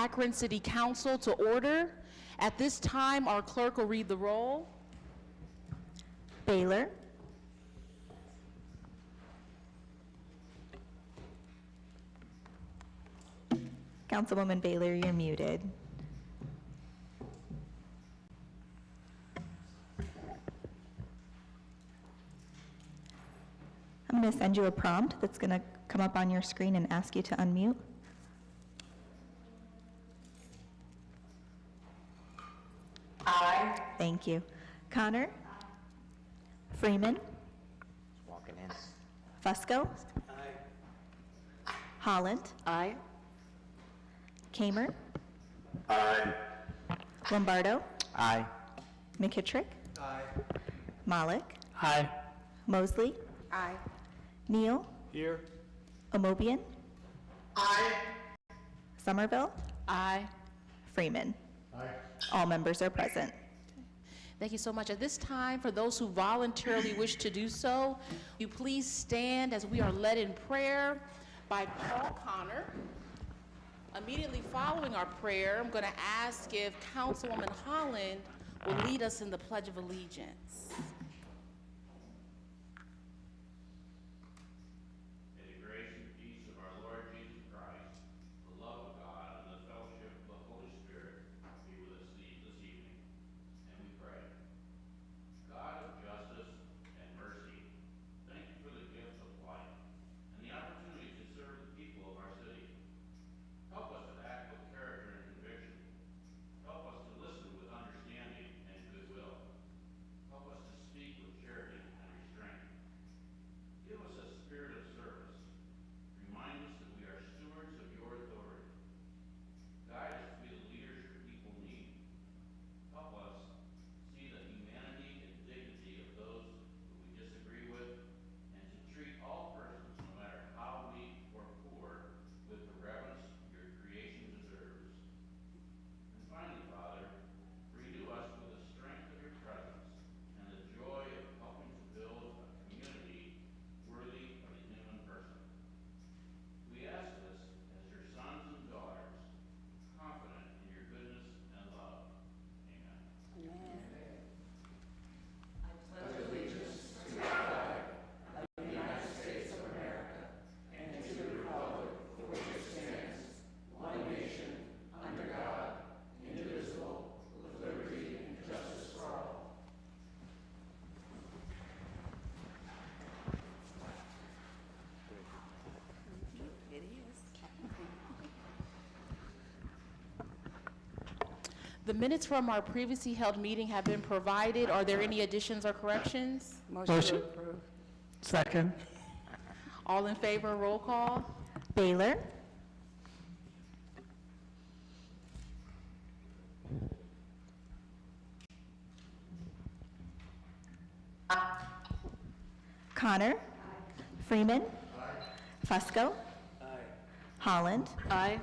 Akron City Council to order. At this time, our clerk will read the roll. Baylor. Councilwoman Baylor, you're muted. I'm going to send you a prompt that's going to come up on your screen and ask you to unmute. Aye. Thank you. Connor? Freeman? Walking in. Fusco? Aye. Holland? Aye. Kamer? Aye. Lombardo? Aye. McKittrick? Aye. Malik? Aye. Mosley? Aye. Neal? Here. Omobian? Aye. Somerville? Aye. Freeman? Aye. All members are present. Thank you so much. At this time, for those who voluntarily wish to do so, you please stand as we are led in prayer by Paul Connor. Immediately following our prayer, I'm going to ask if Councilwoman Holland will lead us in the Pledge of Allegiance. The minutes from our previously held meeting have been provided. Are there any additions or corrections? Motion to approve. Second. All in favor, roll call. Baylor? Connor? Freeman? Fusco? Holland? Aye.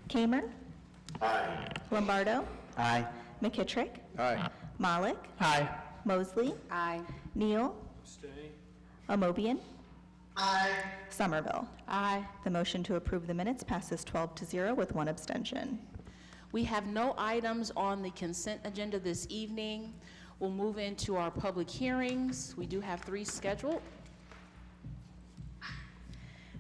Kamer? Aye. Lombardo? Aye. McKittrick? Aye. Malik? Aye. Mosley? Aye. Neal? Abstain. Omobian? Aye. Somerville? Aye. The motion to approve the minutes passes 12-0 with one abstention. We have no items on the consent agenda this evening. We'll move into our public hearings. We do have 3 scheduled.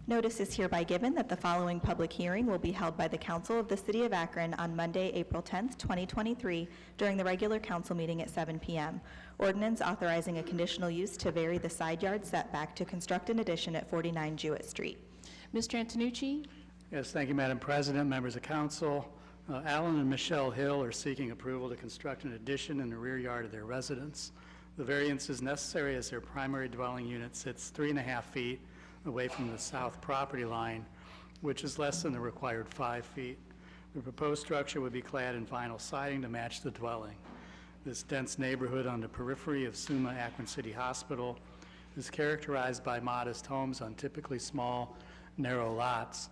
Notice is hereby given that the following public hearing will be held by the Council of the City of Akron on Monday, April 10th, 2023, during the regular council meeting at 7 p.m. Ordinance authorizing a conditional use to vary the side yard setback to construct an addition at 49 Jewett Street. Mr. Antonucci? Yes, thank you, Madam President, members of council. Alan and Michelle Hill are seeking approval to construct an addition in the rear yard of their residence. The variance is necessary as their primary dwelling unit sits 3.5 feet away from the south property line, which is less than the required 5 feet. The proposed structure would be clad in vinyl siding to match the dwelling. This dense neighborhood on the periphery of SUMA Akron City Hospital is characterized by modest homes on typically small, narrow lots.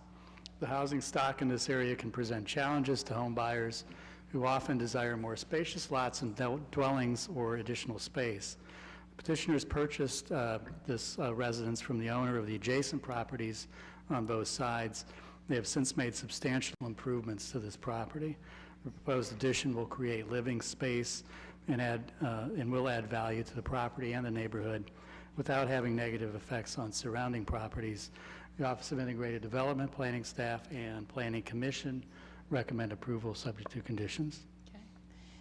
The housing stock in this area can present challenges to home buyers who often desire more spacious lots and dwellings or additional space. Petitioners purchased this residence from the owner of the adjacent properties on both sides. They have since made substantial improvements to this property. The proposed addition will create living space and will add value to the property and the neighborhood without having negative effects on surrounding properties. The Office of Integrated Development, Planning Staff, and Planning Commission recommend approval subject to conditions. Okay.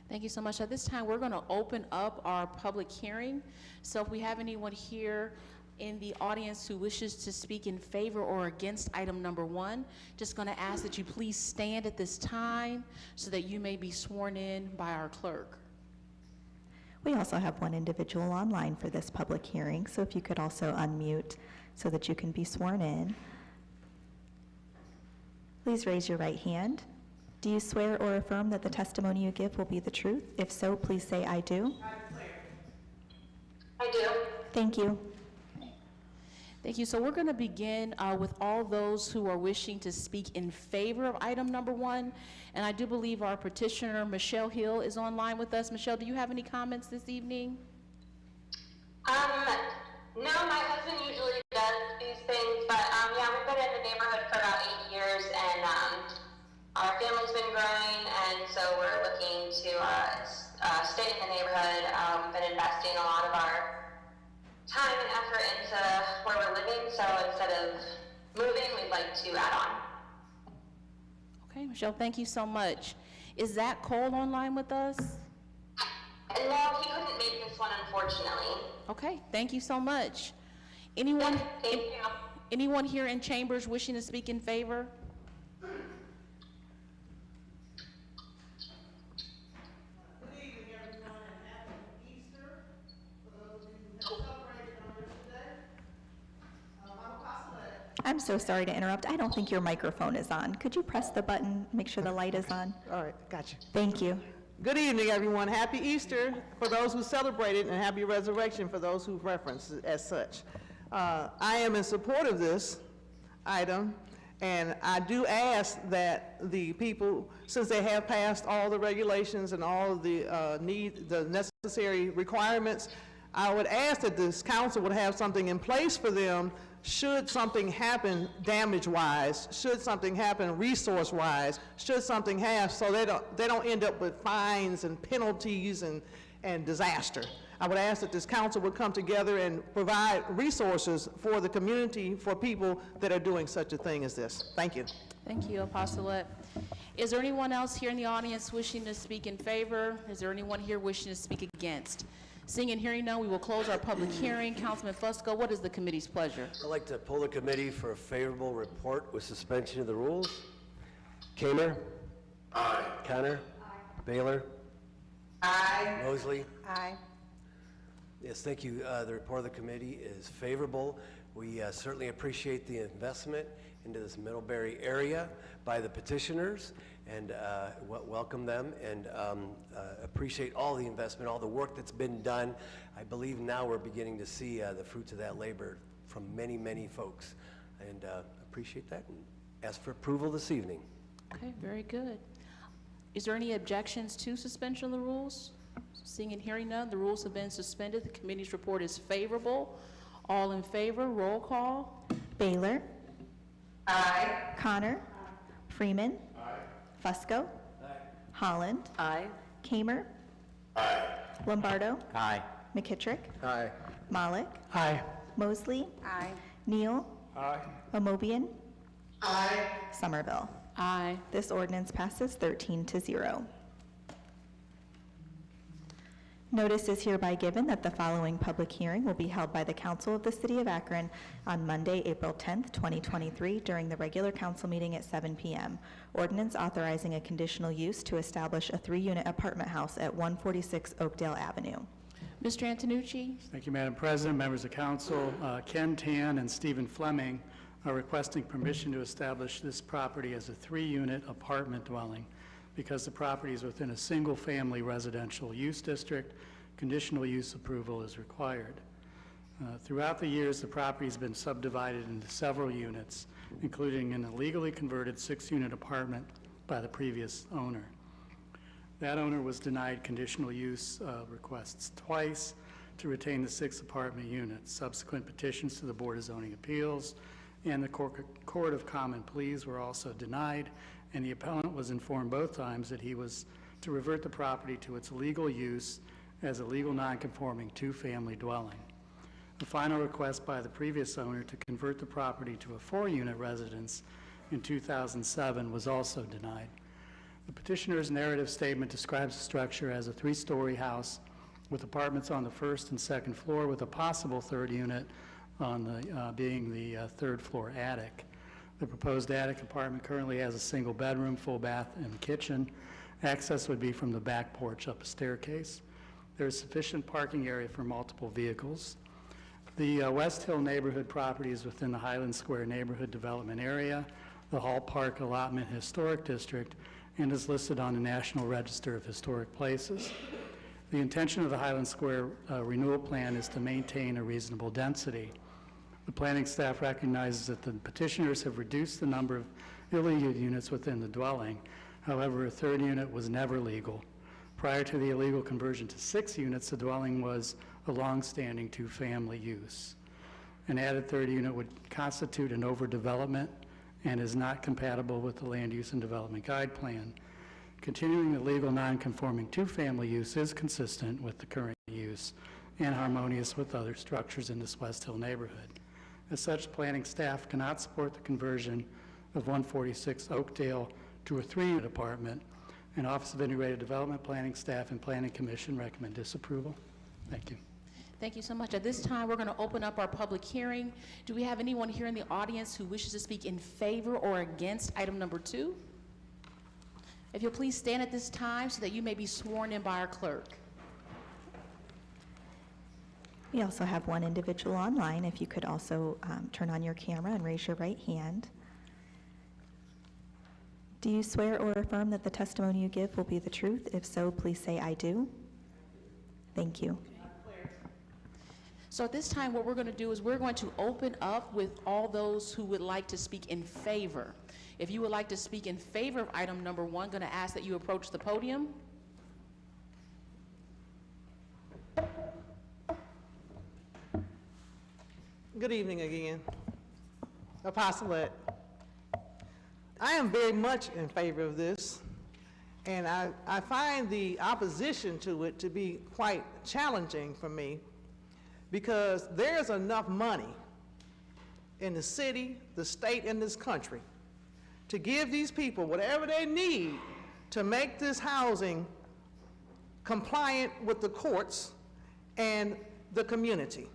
Thank you so much. At this time, we're going to open up our public hearing. So if we have anyone here in the audience who wishes to speak in favor or against item number 1, just going to ask that you please stand at this time so that you may be sworn in by our clerk. We also have one individual online for this public hearing, so if you could also unmute so that you can be sworn in. Please raise your right hand. Do you swear or affirm that the testimony you give will be the truth? If so, please say, "I do." I do. Thank you. Thank you. So we're going to begin with all those who are wishing to speak in favor of item number 1. And I do believe our petitioner, Michelle Hill, is online with us. Michelle, do you have any comments this evening? No, my husband usually does these things, but yeah, we've been in the neighborhood for about 8 years, and our family's been growing, and so we're looking to stay in the neighborhood. We've been investing a lot of our time and effort into where we're living, so instead of moving, we'd like to add on. Okay, Michelle, thank you so much. Is Zach Cole online with us? And no, he couldn't make this one, unfortunately. Okay, thank you so much. Anyone, Thank you. anyone here in chambers wishing to speak in favor? Good evening, everyone, and happy Easter for those of you who have celebrated on this today. I'm Apostle. I'm so sorry to interrupt. I don't think your microphone is on. Could you press the button, make sure the light is on? All right, gotcha. Thank you. Good evening, everyone. Happy Easter for those who celebrated, and happy resurrection for those who reference it as such. I am in support of this item, and I do ask that the people, since they have passed all the regulations and all of the the necessary requirements, I would ask that this council would have something in place for them should something happen damage-wise, should something happen resource-wise, should something have, so they don't end up with fines and penalties and disaster. I would ask that this council would come together and provide resources for the community, for people that are doing such a thing as this. Thank you. Thank you, Apostolate. Is there anyone else here in the audience wishing to speak in favor? Is there anyone here wishing to speak against? Seeing and hearing none, we will close our public hearing. Councilman Fusco, what is the committee's pleasure? I'd like to pull the committee for a favorable report with suspension of the rules. Kamer? Aye. Connor? Aye. Baylor? Aye. Mosley? Aye. Yes, thank you. The report of the committee is favorable. We certainly appreciate the investment into this Middlebury area by the petitioners, and welcome them, and appreciate all the investment, all the work that's been done. I believe now we're beginning to see the fruits of that labor from many, many folks, and appreciate that, and ask for approval this evening. Okay, very good. Is there any objections to suspension of the rules? Seeing and hearing none, the rules have been suspended. The committee's report is favorable. All in favor, roll call. Baylor? Aye. Connor? Freeman? Fusco? Holland? Aye. Kamer? Lombardo? Aye. McKittrick? Aye. Malik? Aye. Mosley? Aye. Neal? Aye. Amobian? Aye. Somerville? Aye. This ordinance passes 13-0. Notice is hereby given that the following public hearing will be held by the Council of the City of Akron on Monday, April 10th, 2023, during the regular council meeting at 7 p.m. Ordinance authorizing a conditional use to establish a 3-unit apartment house at 146 Oakdale Avenue. Mr. Antonucci? Thank you, Madam President, members of council. Ken Tan and Stephen Fleming are requesting permission to establish this property as a 3-unit apartment dwelling because the property is within a single-family residential use district. Conditional use approval is required. Throughout the years, the property has been subdivided into several units, including an illegally converted 6-unit apartment by the previous owner. That owner was denied conditional use requests twice to retain the 6 apartment units. Subsequent petitions to the Board of Zoning Appeals and the Court of Common Pleas were also denied, and the appellant was informed both times that he was to revert the property to its legal use as a legal non-conforming two-family dwelling. The final request by the previous owner to convert the property to a 4-unit residence in 2007 was also denied. The petitioner's narrative statement describes the structure as a 3-story house with apartments on the first and second floor with a possible 3rd unit on the, being the 3rd floor attic. The proposed attic apartment currently has a single bedroom, full bath, and kitchen. Access would be from the back porch up a staircase. There is sufficient parking area for multiple vehicles. The West Hill neighborhood property is within the Highland Square neighborhood development area, the Hall Park Allotment Historic District, and is listed on the National Register of Historic Places. The intention of the Highland Square renewal plan is to maintain a reasonable density. The planning staff recognizes that the petitioners have reduced the number of illegal units within the dwelling. However, a 3rd unit was never legal. Prior to the illegal conversion to 6 units, the dwelling was a long-standing 2-family use. An added 3rd unit would constitute an overdevelopment and is not compatible with the Land Use and Development Guide Plan. Continuing the legal non-conforming 2-family use is consistent with the current use and harmonious with other structures in this West Hill neighborhood. As such, planning staff cannot support the conversion of 146 Oakdale to a 3-unit apartment, and Office of Integrated Development Planning staff and Planning Commission recommend disapproval. Thank you. Thank you so much. At this time, we're going to open up our public hearing. Do we have anyone here in the audience who wishes to speak in favor or against item number 2? If you'll please stand at this time so that you may be sworn in by our clerk. We also have one individual online. If you could also turn on your camera and raise your right hand. Do you swear or affirm that the testimony you give will be the truth? If so, please say, "I do." Thank you. So at this time, what we're going to do is we're going to open up with all those who would like to speak in favor. If you would like to speak in favor of item number 1, going to ask that you approach the podium. Good evening again. Apostolate. I am very much in favor of this, and I find the opposition to it to be quite challenging for me, because there's enough money in the city, the state, and this country to give these people whatever they need to make this housing compliant with the courts and the community.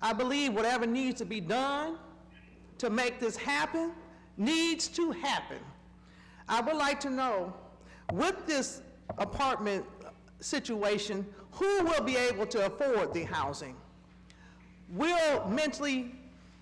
I believe whatever needs to be done to make this happen needs to happen. I would like to know, with this apartment situation, who will be able to afford the housing? Will mentally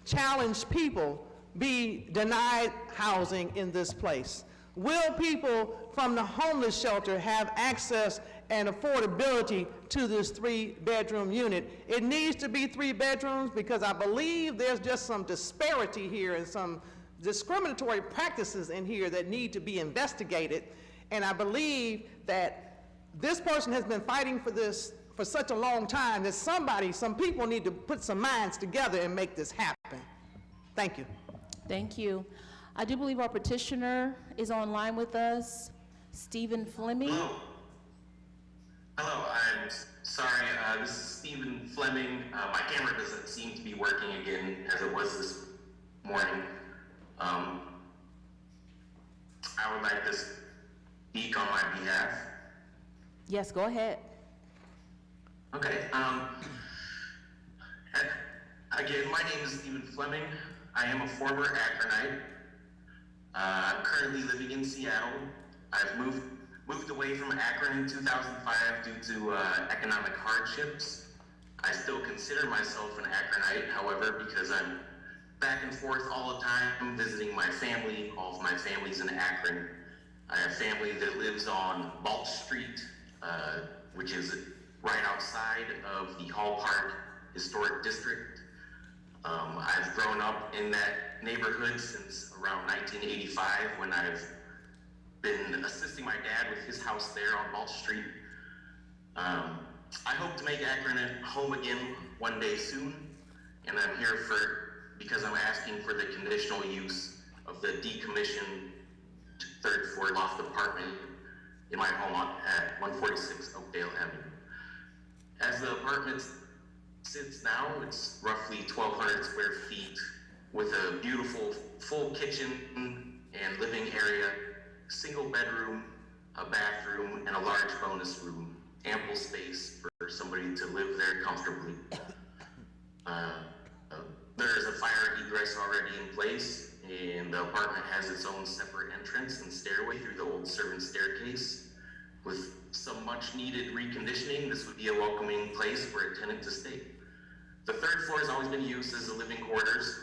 challenged people be denied housing in this place? Will people from the homeless shelter have access and affordability to this 3-bedroom unit? It needs to be 3 bedrooms because I believe there's just some disparity here and some discriminatory practices in here that need to be investigated. And I believe that this person has been fighting for this for such a long time that some people need to put some minds together and make this happen. Thank you. Thank you. I do believe our petitioner is online with us, Stephen Fleming. Hello, I'm sorry, this is Stephen Fleming. My camera doesn't seem to be working again as it was this morning. I would like to speak on my behalf. Yes, go ahead. Okay, again, my name is Stephen Fleming. I am a former Akronite. I'm currently living in Seattle. I've moved away from Akron in 2005 due to economic hardships. I still consider myself an Akronite, however, because I'm back and forth all the time visiting my family. All of my family's in Akron. I have family that lives on Balch Street, which is right outside of the Hall Park Historic District. I've grown up in that neighborhood since around 1985 when I've been assisting my dad with his house there on Balch Street. I hope to make Akron a home again one day soon, and I'm here for because I'm asking for the conditional use of the decommissioned third floor loft apartment in my home at 146 Oakdale Avenue. As the apartment sits now, it's roughly 1,200 square feet with a beautiful full kitchen and living area, single bedroom, a bathroom, and a large bonus room. Ample space for somebody to live there comfortably. There is a fire egress already in place, and the apartment has its own separate entrance and stairway through the old servant staircase. With some much needed reconditioning, this would be a welcoming place for a tenant to stay. The third floor has always been used as the living quarters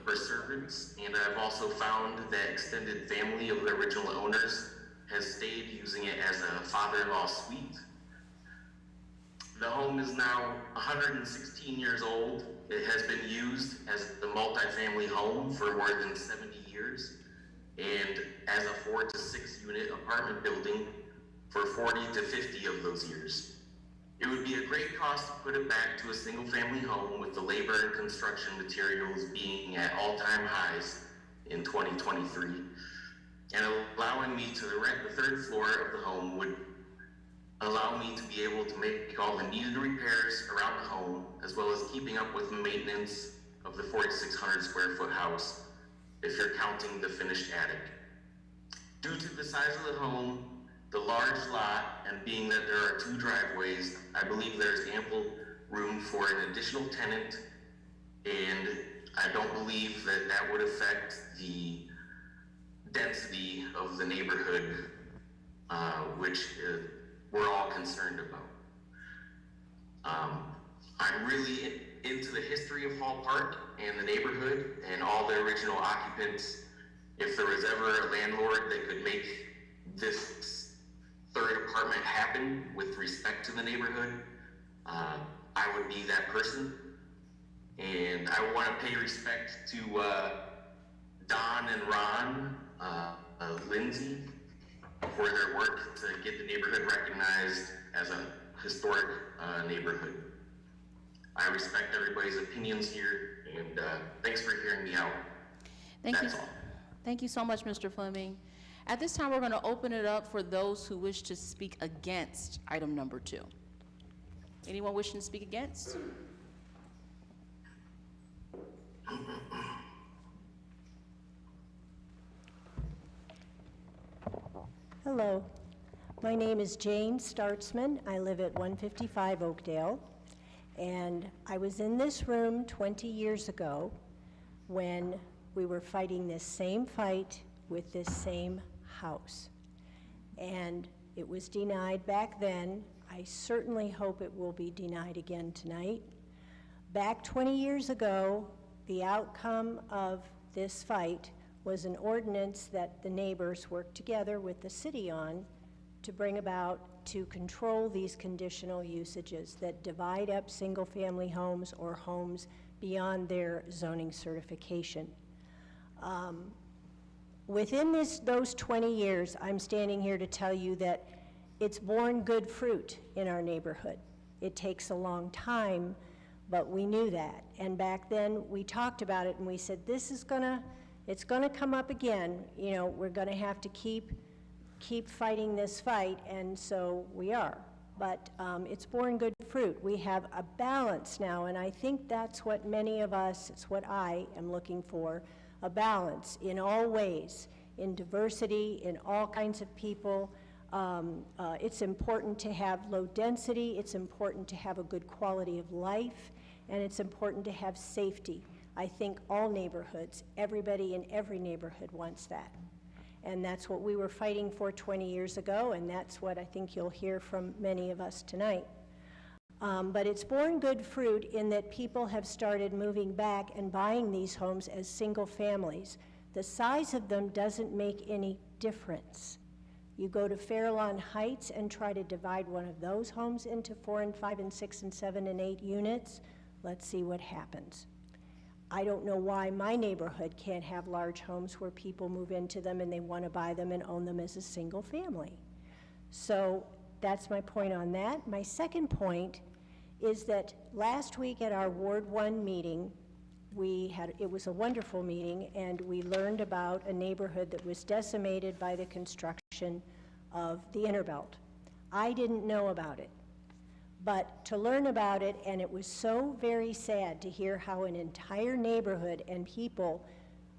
for servants, and I've also found that extended family of the original owners has stayed using it as a father-in-law suite. The home is now 116 years old. It has been used as the multifamily home for more than 70 years, and as a 4 to 6 unit apartment building for 40 to 50 of those years. It would be a great cost to put it back to a single family home, with the labor and construction materials being at all-time highs in 2023. And allowing me to rent the third floor of the home would allow me to be able to make all the needed repairs around the home, as well as keeping up with maintenance of the 4,600 square foot house, if you're counting the finished attic. Due to the size of the home, the large lot, and being that there are 2 driveways, I believe there's ample room for an additional tenant, and I don't believe that that would affect the density of the neighborhood, which we're all concerned about. I'm really into the history of Hall Park and the neighborhood and all the original occupants. If there was ever a landlord that could make this third apartment happen with respect to the neighborhood, I would be that person. And I want to pay respect to Don and Ron, Lindsay, for their work to get the neighborhood recognized as a historic neighborhood. I respect everybody's opinions here, and thanks for hearing me out. That's all. Thank you so much, Mr. Fleming. At this time, we're going to open it up for those who wish to speak against item number 2. Anyone wishing to speak against? Hello, my name is Jane Startzman. I live at 155 Oakdale, and I was in this room 20 years ago when we were fighting this same fight with this same house. And it was denied back then. I certainly hope it will be denied again tonight. Back 20 years ago, the outcome of this fight was an ordinance that the neighbors worked together with the city on to bring about to control these conditional usages that divide up single-family homes or homes beyond their zoning certification. Within those 20 years, I'm standing here to tell you that it's borne good fruit in our neighborhood. It takes a long time, but we knew that. And back then, we talked about it and we said, it's gonna come up again. You know, we're gonna have to keep fighting this fight, and so we are. But it's borne good fruit. We have a balance now, and I think that's what many of us, it's what I am looking for, a balance in all ways, in diversity, in all kinds of people. It's important to have low density, it's important to have a good quality of life, and it's important to have safety. I think all neighborhoods, everybody in every neighborhood wants that. And that's what we were fighting for 20 years ago, and that's what I think you'll hear from many of us tonight. But it's borne good fruit in that people have started moving back and buying these homes as single families. The size of them doesn't make any difference. You go to Fairlawn Heights and try to divide one of those homes into 4 and 5 and 6 and 7 and 8 units. Let's see what happens. I don't know why my neighborhood can't have large homes where people move into them and they want to buy them and own them as a single family. So that's my point on that. My second point is that last week at our Ward 1 meeting, It was a wonderful meeting, and we learned about a neighborhood that was decimated by the construction of the Interbelt. I didn't know about it, but to learn about it, and it was so very sad to hear how an entire neighborhood and people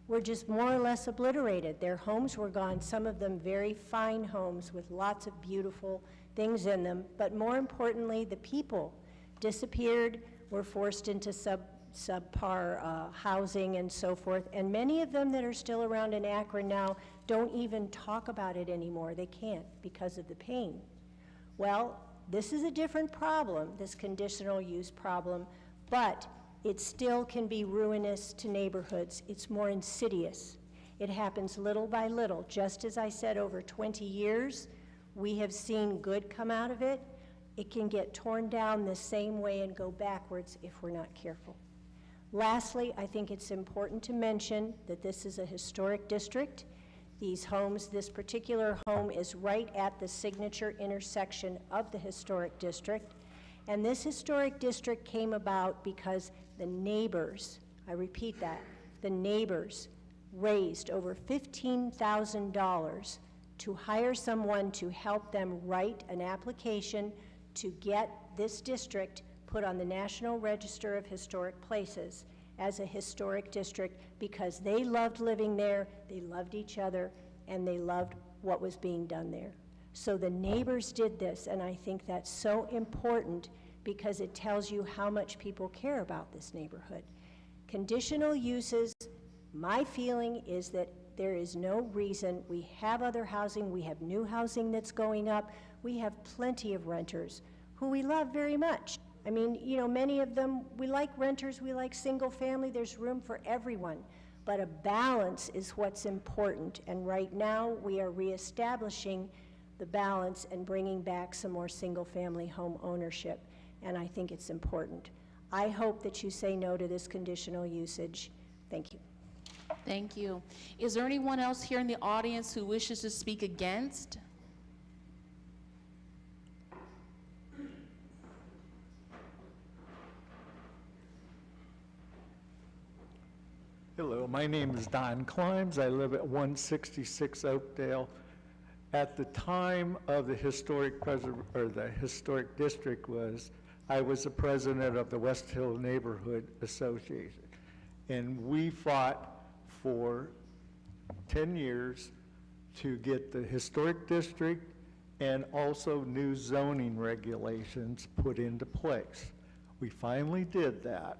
were just more or less obliterated. Their homes were gone, some of them very fine homes with lots of beautiful things in them, but more importantly, the people disappeared, were forced into subpar housing and so forth, and many of them that are still around in Akron now don't even talk about it anymore. They can't because of the pain. Well, this is a different problem, this conditional use problem, but it still can be ruinous to neighborhoods. It's more insidious. It happens little by little. Just as I said, over 20 years, we have seen good come out of it. It can get torn down the same way and go backwards if we're not careful. Lastly, I think it's important to mention that this is a historic district. These homes, this particular home is right at the signature intersection of the historic district. And this historic district came about because the neighbors, I repeat that, the neighbors raised over $15,000 to hire someone to help them write an application to get this district put on the National Register of Historic Places as a historic district because they loved living there, they loved each other, and they loved what was being done there. So the neighbors did this, and I think that's so important because it tells you how much people care about this neighborhood. Conditional uses, my feeling is that there is no reason. We have other housing, we have new housing that's going up, we have plenty of renters who we love very much. I mean, you know, many of them, we like renters, we like single family, there's room for everyone. But a balance is what's important, and right now we are reestablishing the balance and bringing back some more single family home ownership, and I think it's important. I hope that you say no to this conditional usage. Thank you. Thank you. Is there anyone else here in the audience who wishes to speak against? Hello, my name is Don Climbs. I live at 166 Oakdale. At the time of the historic district I was the president of the West Hill Neighborhood Association. And we fought for 10 years to get the historic district and also new zoning regulations put into place. We finally did that.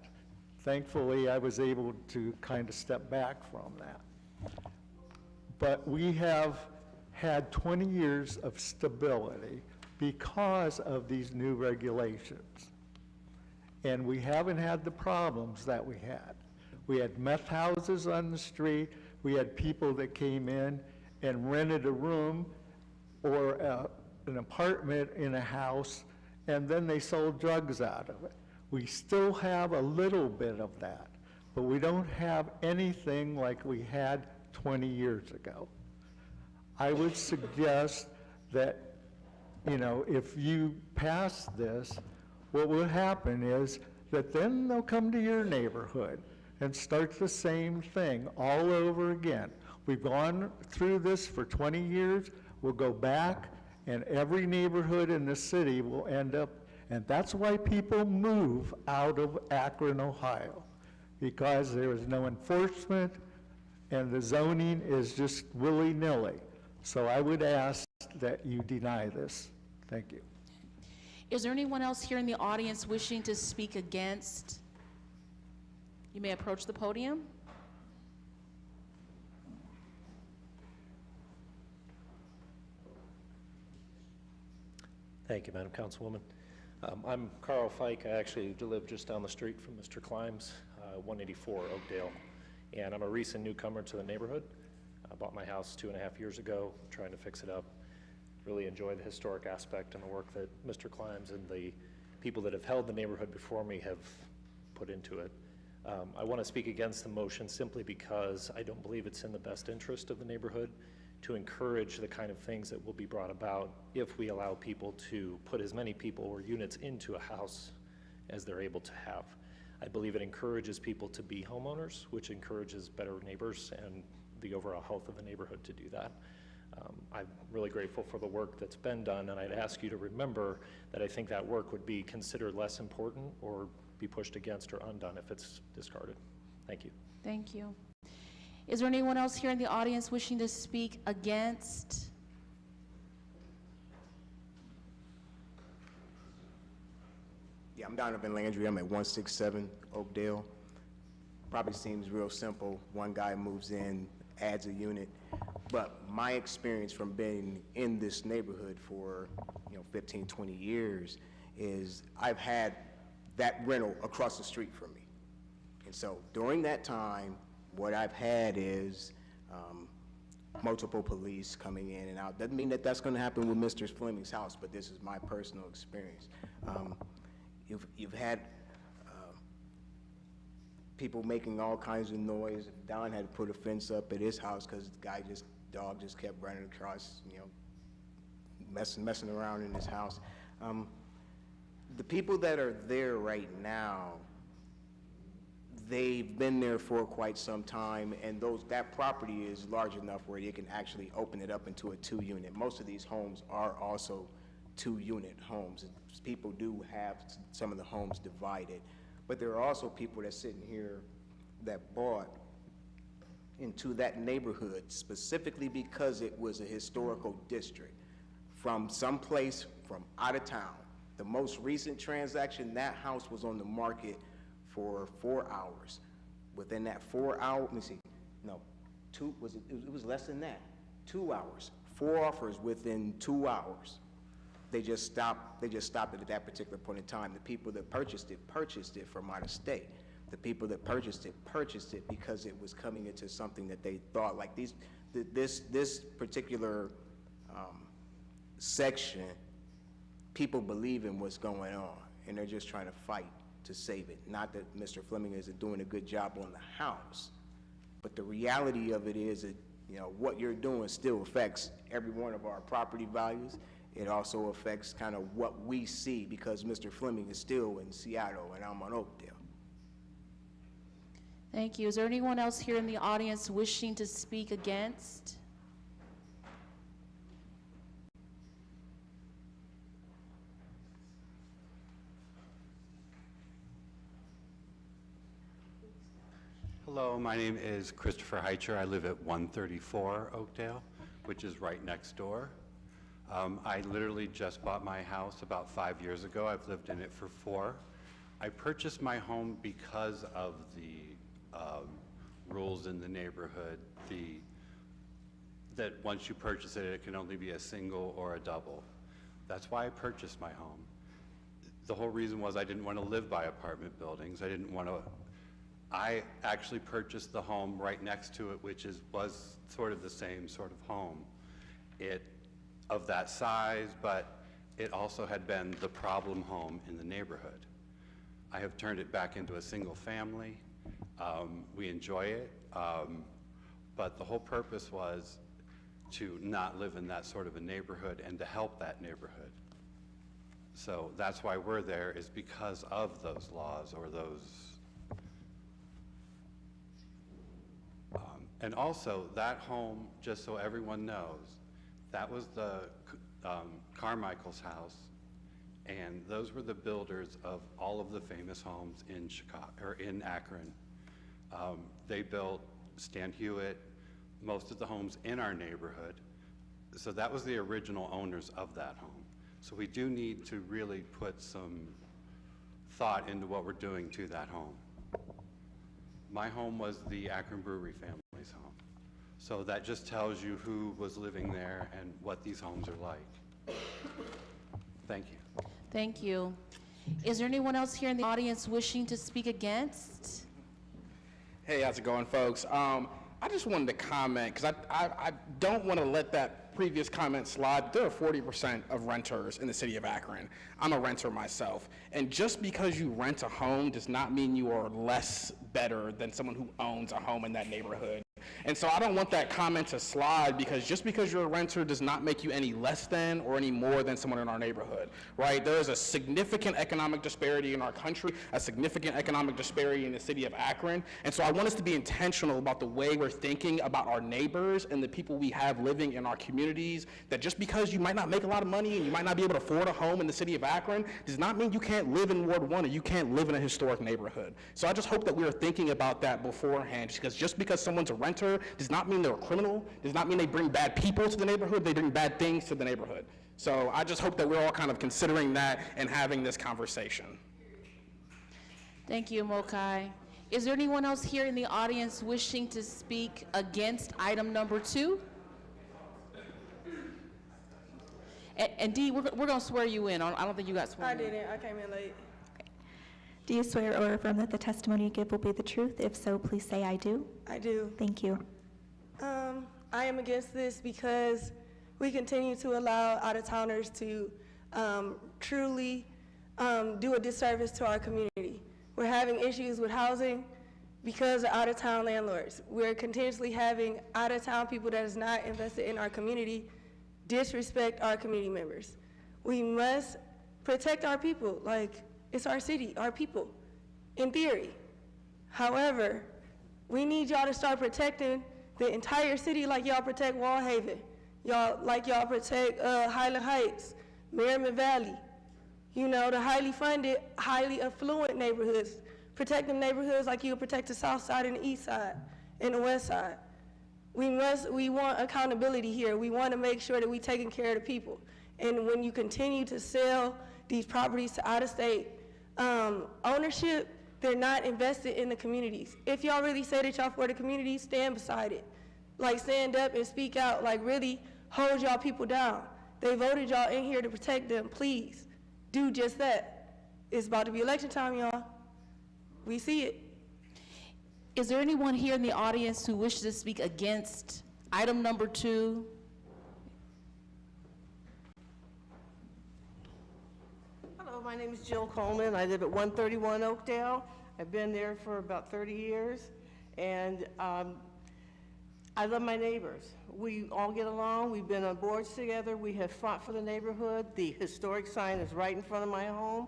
Thankfully, I was able to kind of step back from that. But we have had 20 years of stability because of these new regulations. And we haven't had the problems that we had. We had meth houses on the street. We had people that came in and rented a room or an apartment in a house, and then they sold drugs out of it. We still have a little bit of that, but we don't have anything like we had 20 years ago. I would suggest that, you know, if you pass this, what will happen is that then they'll come to your neighborhood and start the same thing all over again. We've gone through this for 20 years. We'll go back, and every neighborhood in the city will end up. And that's why people move out of Akron, Ohio, because there is no enforcement and the zoning is just willy-nilly. So I would ask that you deny this. Thank you. Is there anyone else here in the audience wishing to speak against? You may approach the podium. Thank you, Madam Councilwoman. I'm Carl Fike. I actually do live just down the street from Mr. Climbs, 184 Oakdale, and I'm a recent newcomer to the neighborhood. I bought my house 2.5 years ago, trying to fix it up. Really enjoy the historic aspect and the work that Mr. Climbs and the people that have held the neighborhood before me have put into it. I want to speak against the motion simply because I don't believe it's in the best interest of the neighborhood to encourage the kind of things that will be brought about if we allow people to put as many people or units into a house as they're able to have. I believe it encourages people to be homeowners, which encourages better neighbors and the overall health of the neighborhood to do that. I'm really grateful for the work that's been done, and I'd ask you to remember that I think that work would be considered less important or be pushed against or undone if it's discarded. Thank you. Thank you. Is there anyone else here in the audience wishing to speak against? Yeah, I'm Donovan Landry. I'm at 167 Oakdale. Probably seems real simple. One guy moves in, adds a unit. But my experience from being in this neighborhood for 15, 20 years is I've had that rental across the street from me. And so during that time, what I've had is multiple police coming in and out. Doesn't mean that that's going to happen with Mr. Fleming's house, but this is my personal experience. You've had people making all kinds of noise. Don had to put a fence up at his house because the dog just kept running across, messing around in his house. The people that are there right now, they've been there for quite some time, and that property is large enough where you can actually open it up into a 2-unit. Most of these homes are also 2-unit homes. People do have some of the homes divided, but there are also people that's sitting here that bought into that neighborhood specifically because it was a historical district from someplace from out of town. The most recent transaction, that house was on the market for 4 hours. Within that 4 hour, let me see, no, it was less than that, 2 hours, 4 offers within 2 hours. They just stopped it at that particular point in time. The people that purchased it from out of state. The people that purchased it because it was coming into something that they thought, like this particular section, people believe in what's going on, and they're just trying to fight to save it. Not that Mr. Fleming isn't doing a good job on the house, but the reality of it is that what you're doing still affects every one of our property values. It also affects kind of what we see because Mr. Fleming is still in Seattle and I'm on Oakdale. Thank you. Is there anyone else here in the audience wishing to speak against? Hello, my name is Christopher Heicher. I live at 134 Oakdale, which is right next door. I literally just bought my house about 5 years ago. I've lived in it for 4. I purchased my home because of the rules in the neighborhood, that once you purchase it, it can only be a single or a double. That's why I purchased my home. The whole reason was I didn't want to live by apartment buildings. I actually purchased the home right next to it, which was sort of the same sort of home. Of that size, but it also had been the problem home in the neighborhood. I have turned it back into a single family. We enjoy it, but the whole purpose was to not live in that sort of a neighborhood and to help that neighborhood. So that's why we're there, is because of those laws or those. And also, that home, just so everyone knows, that was the Carmichael's house, and those were the builders of all of the famous homes in Chicago or in Akron. They built Stan Hewitt, most of the homes in our neighborhood. So that was the original owners of that home. So we do need to really put some thought into what we're doing to that home. My home was the Akron Brewery family's home. So that just tells you who was living there and what these homes are like. Thank you. Thank you. Is there anyone else here in the audience wishing to speak against? Hey, how's it going, folks? I just wanted to comment, because I don't want to let that previous comment slide. There are 40% of renters in the city of Akron. I'm a renter myself. And just because you rent a home does not mean you are less better than someone who owns a home in that neighborhood. And so I don't want that comment to slide, because just because you're a renter does not make you any less than or any more than someone in our neighborhood, right? There is a significant economic disparity in our country, a significant economic disparity in the city of Akron. And so I want us to be intentional about the way we're thinking about our neighbors and the people we have living in our communities, that just because you might not make a lot of money and you might not be able to afford a home in the city of Akron does not mean you can't live in Ward 1 or you can't live in a historic neighborhood. So I just hope that we are thinking about that beforehand, because just because someone's a renter does not mean they're a criminal, does not mean they bring bad people to the neighborhood, they bring bad things to the neighborhood. So I just hope that we're all kind of considering that and having this conversation. Thank you, Mokai. Is there anyone else here in the audience wishing to speak against item number 2? And Dee, we're going to swear you in. I don't think you got sworn in. I didn't. I came in late. Do you swear or affirm that the testimony you give will be the truth? If so, please say I do. I do. Thank you. I am against this because we continue to allow out-of-towners to truly do a disservice to our community. We're having issues with housing because of out-of-town landlords. We're continuously having out-of-town people that is not invested in our community disrespect our community members. We must protect our people. Like, it's our city, our people, in theory. However, we need y'all to start protecting the entire city like y'all protect Wall Haven, like y'all protect Highland Heights, Merriman Valley, you know, the highly funded, highly affluent neighborhoods. Protect them neighborhoods like you would protect the south side and the east side and the west side. We want accountability here. We want to make sure that we're taking care of the people. And when you continue to sell these properties to out-of-state ownership, they're not invested in the communities. If y'all really say that y'all for the community, stand beside it. Like, stand up and speak out. Like, really hold y'all people down. They voted y'all in here to protect them. Please do just that. It's about to be election time, y'all. We see it. Is there anyone here in the audience who wishes to speak against item number 2? Hello, my name is Jill Coleman. I live at 131 Oakdale. I've been there for about 30 years, and I love my neighbors. We all get along. We've been on boards together. We have fought for the neighborhood. The historic sign is right in front of my home.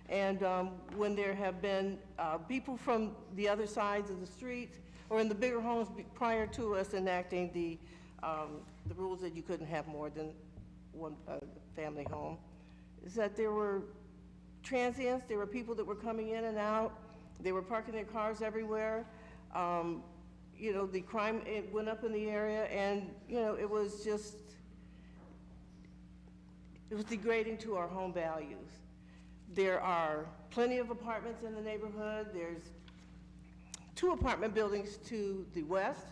And when there have been people from the other sides of the street or in the bigger homes prior to us enacting the rules that you couldn't have more than one family home, is that there were transients, there were people that were coming in and out, they were parking their cars everywhere. You know, the crime, it went up in the area, and, you know, it was degrading to our home values. There are plenty of apartments in the neighborhood. There's 2 apartment buildings to the west,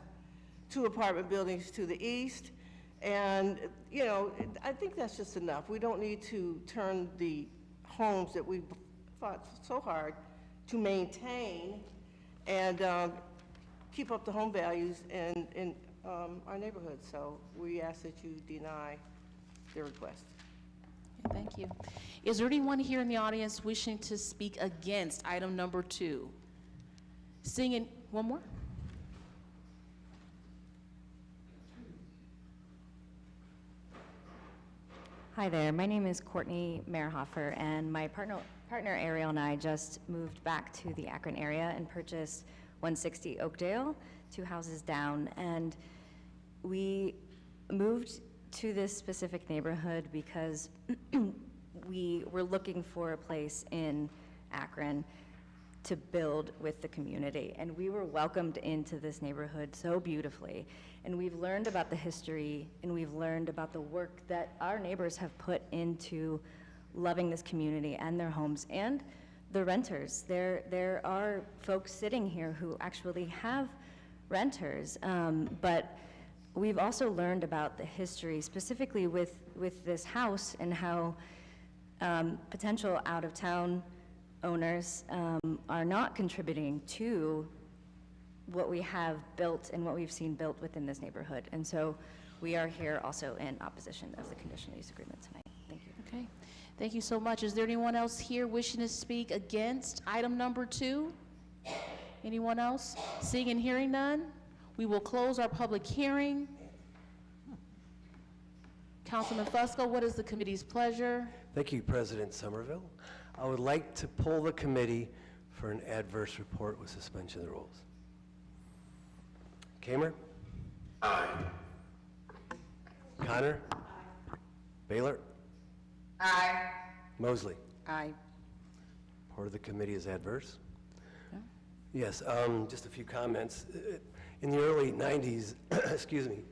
2 apartment buildings to the east, and, you know, I think that's just enough. We don't need to turn the homes that we've fought so hard to maintain and keep up the home values in our neighborhood. So we ask that you deny the request. Thank you. Is there anyone here in the audience wishing to speak against item number 2? Seeing one more? Hi there, my name is Courtney Merhofer, and my partner Ariel and I just moved back to the Akron area and purchased 160 Oakdale, 2 houses down, and we moved to this specific neighborhood because we were looking for a place in Akron to build with the community, and we were welcomed into this neighborhood so beautifully. And we've learned about the history, and we've learned about the work that our neighbors have put into loving this community and their homes and the renters. There are folks sitting here who actually have renters, but we've also learned about the history, specifically with this house, and how potential out-of-town owners are not contributing to what we have built and what we've seen built within this neighborhood. And so we are here also in opposition of the conditional use agreement tonight. Thank you. Okay. Thank you so much. Is there anyone else here wishing to speak against item number 2? Anyone else? Seeing and hearing none, We will close our public hearing. Councilman Fusco, what is the committee's pleasure? Thank you, President Somerville. I would like to pull the committee for an adverse report with suspension of the rules. Kamer? Aye. Connor? Baylor? Aye. Mosley? Aye. Part of the committee is adverse. Yes, just a few comments. In the early 90s, excuse me,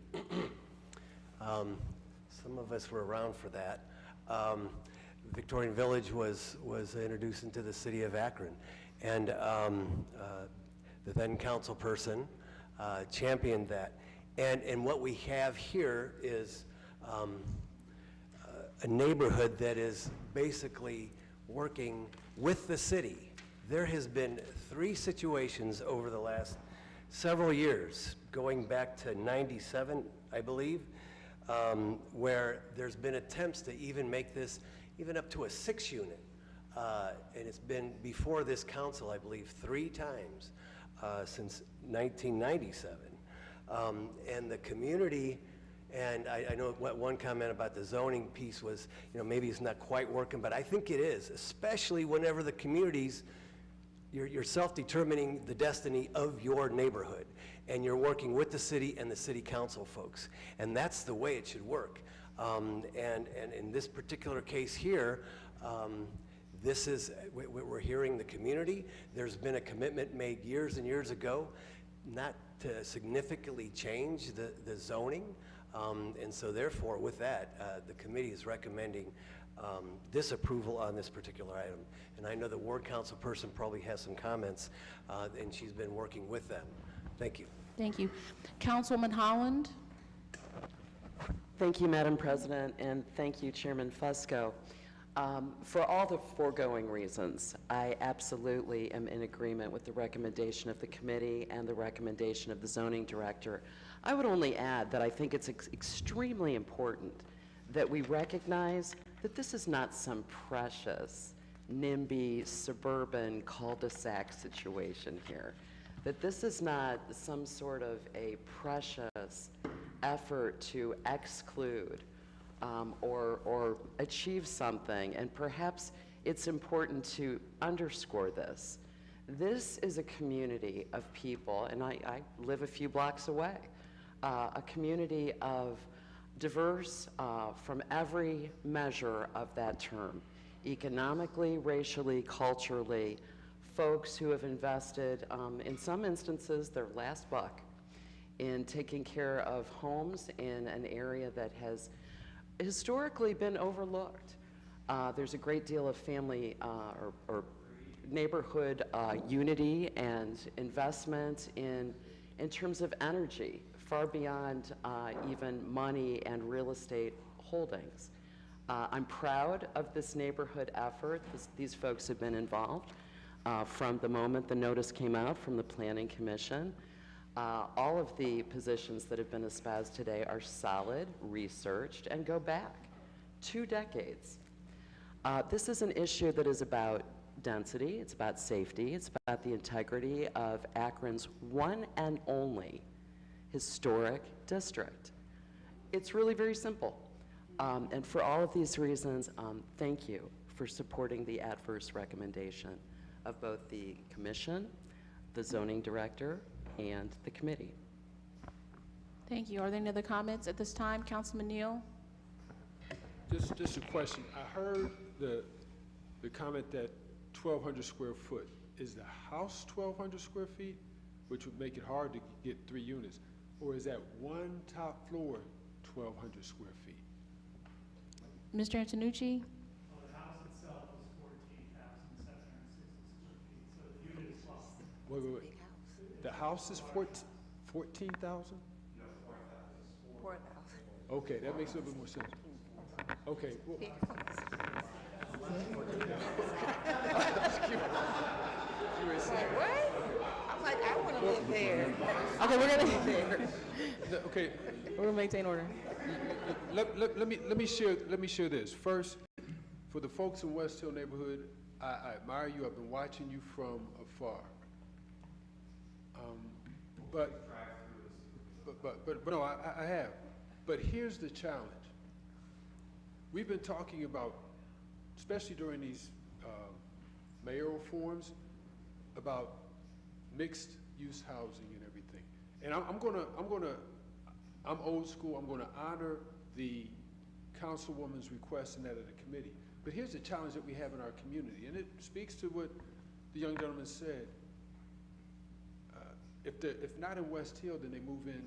some of us were around for that. Victorian Village was introduced into the city of Akron, and the then council person championed that. And what we have here is a neighborhood that is basically working with the city. There has been 3 situations over the last several years, going back to '97, I believe, where there's been attempts to even make this even up to a 6-unit. And it's been before this council, I believe, 3 times since 1997. And the community, and I know what one comment about the zoning piece was, you know, maybe it's not quite working, but I think it is, especially whenever the communities, you're self-determining the destiny of your neighborhood, and you're working with the city and the city council folks, and that's the way it should work. And in this particular case here, this is, we're hearing the community. There's been a commitment made years and years ago not to significantly change the zoning, and so therefore with that, the committee is recommending disapproval on this particular item. And I know the ward council person probably has some comments, and she's been working with them. Thank you. Thank you. Councilman Holland? Thank you, Madam President, and thank you, Chairman Fusco. For all the foregoing reasons, I absolutely am in agreement with the recommendation of the committee and the recommendation of the zoning director. I would only add that I think it's extremely important that we recognize that this is not some precious, NIMBY, suburban cul-de-sac situation here. That this is not some sort of a precious effort to exclude or achieve something, and perhaps it's important to underscore this. This is a community of people, and I live a few blocks away, a community of diverse from every measure of that term, economically, racially, culturally, folks who have invested, in some instances, their last buck in taking care of homes in an area that has historically been overlooked. There's a great deal of family or neighborhood unity and investment in terms of energy, far beyond even money and real estate holdings. I'm proud of this neighborhood effort. These folks have been involved from the moment the notice came out from the Planning Commission. All of the positions that have been espoused today are solid, researched, and go back 2 decades. This is an issue that is about density, it's about safety, it's about the integrity of Akron's one and only historic district. It's really very simple. And for all of these reasons, thank you for supporting the adverse recommendation of both the commission, the zoning director, and the committee. Thank you. Are there any other comments at this time? Councilman Neal? Just a question. I heard the comment that 1,200 square foot. Is the house 1,200 square feet, which would make it hard to get 3 units? Or is that one top floor 1,200 square feet? Mr. Antonucci? Well, the house itself is 14,766 square feet, so the unit is 12. Wait. The house is 14,000? No, 4,000. Okay, that makes a little bit more sense. Okay. Well, What? I'm like, I want to live there. Okay, we're gonna okay. we're gonna maintain order. Let me share this. First, for the folks in West Hill neighborhood, I admire you. I've been watching you from afar. But But no, I have. But here's the challenge. We've been talking about, especially during these mayoral forums, about mixed use housing and everything. And I'm old school. I'm gonna honor the councilwoman's request and that of the committee. But here's the challenge that we have in our community, and it speaks to what the young gentleman said. If not in West Hill, then they move in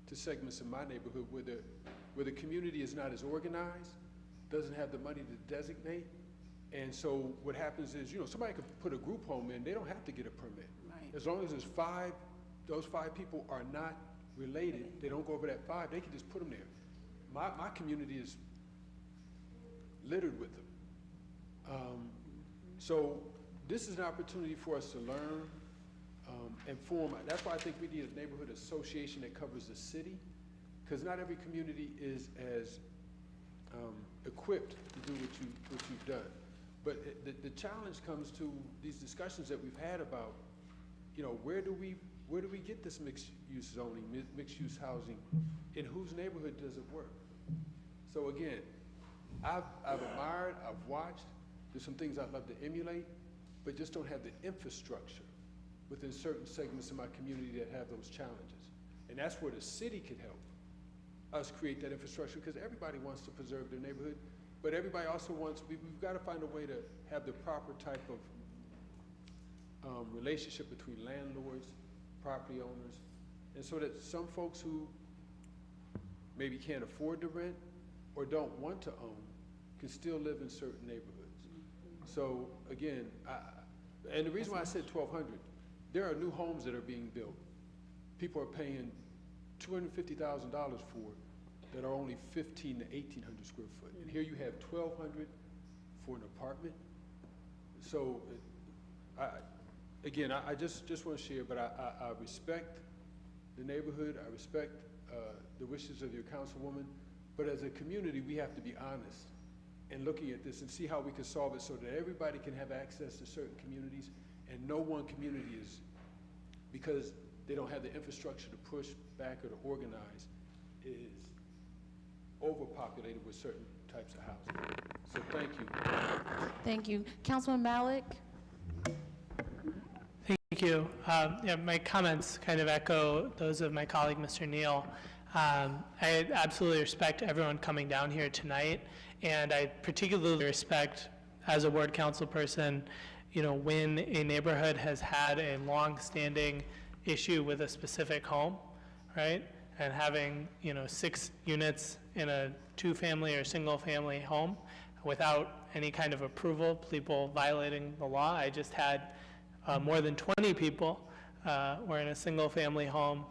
to segments in my neighborhood where the community is not as organized, doesn't have the money to designate. And so what happens is, somebody could put a group home in, they don't have to get a permit. Right. As long as there's those five people are not related, they don't go over that 5, they can just put them there. My community is littered with them. So this is an opportunity for us to learn and form. That's why I think we need a neighborhood association that covers the city, because not every community is as equipped to do what you've done. But the challenge comes to these discussions that we've had about, where do we get this mixed use zoning, mixed use housing, in whose neighborhood does it work? So again, I've admired, I've watched. There's some things I'd love to emulate, but just don't have the infrastructure within certain segments of my community that have those challenges. And that's where the city can help us create that infrastructure, because everybody wants to preserve their neighborhood, but everybody also wants, we've got to find a way to have the proper type of relationship between landlords, property owners, and so that some folks who maybe can't afford to rent or don't want to own can still live in certain neighborhoods. So again, and the reason why I said 1,200, there are new homes that are being built. People are paying $250,000 for that are only 1,500 to 1,800 square foot. And here you have 1,200 for an apartment. So again, I just want to share, but I respect the neighborhood. I respect the wishes of your councilwoman. But as a community, we have to be honest in looking at this and see how we can solve it so that everybody can have access to certain communities, and no one community is, because they don't have the infrastructure to push back or to organize, is overpopulated with certain types of housing. So thank you. Thank you. Councilman Malik? Thank you. Yeah, my comments kind of echo those of my colleague, Mr. Neal. I absolutely respect everyone coming down here tonight, and I particularly respect, as a ward council person, when a neighborhood has had a long-standing issue with a specific home, right? And having, 6 units in a 2-family or single-family home without any kind of approval, people violating the law. I just had more than 20 people were in a single-family home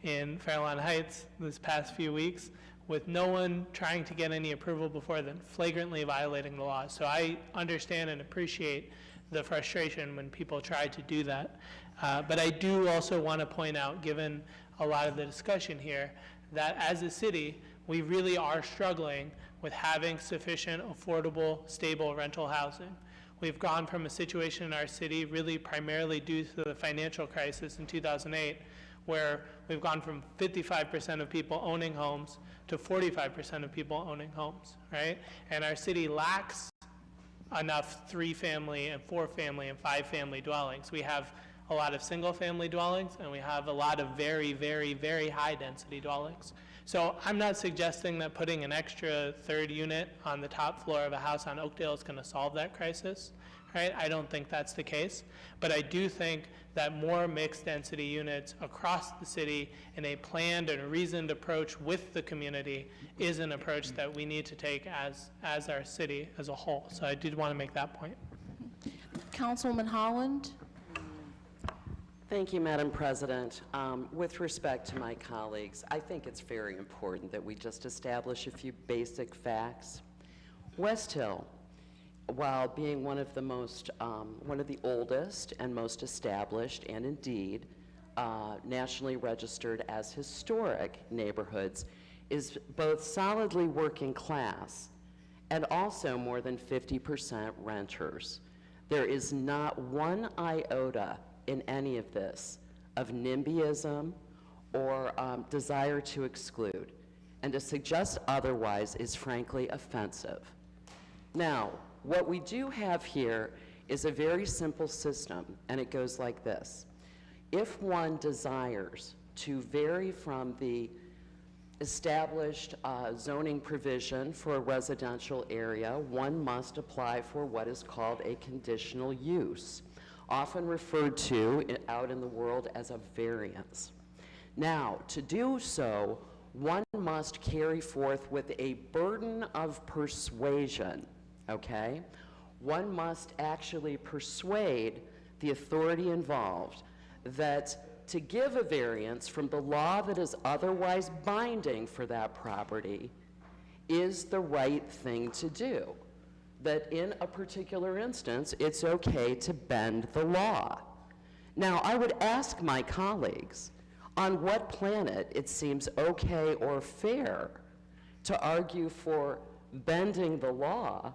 in Fairlawn Heights this past few weeks with no one trying to get any approval before then, flagrantly violating the law. So I understand and appreciate the frustration when people try to do that. But I do also want to point out, given a lot of the discussion here, that as a city, we really are struggling with having sufficient, affordable, stable rental housing. We've gone from a situation in our city really primarily due to the financial crisis in 2008, where we've gone from 55% of people owning homes to 45% of people owning homes, right? And our city lacks enough 3-family and 4-family and 5-family dwellings. We have a lot of single-family dwellings, and we have a lot of very, very, very high-density dwellings. So I'm not suggesting that putting an extra 3rd unit on the top floor of a house on Oakdale is going to solve that crisis, right? I don't think that's the case. But I do think that more mixed-density units across the city in a planned and reasoned approach with the community is an approach that we need to take as our city as a whole. So I did want to make that point. Councilman Holland? Thank you, Madam President. With respect to my colleagues, I think it's very important that we just establish a few basic facts. West Hill, while being one of the oldest and most established, and indeed nationally registered as historic neighborhoods, is both solidly working class and also more than 50% renters. There is not one iota in any of this of NIMBYism or desire to exclude. And to suggest otherwise is frankly offensive. Now, what we do have here is a very simple system, and it goes like this. If one desires to vary from the established zoning provision for a residential area, one must apply for what is called a conditional use, often referred to out in the world as a variance. Now, to do so, one must carry forth with a burden of persuasion, okay? One must actually persuade the authority involved that to give a variance from the law that is otherwise binding for that property is the right thing to do. That in a particular instance, it's okay to bend the law. Now, I would ask my colleagues, on what planet it seems okay or fair to argue for bending the law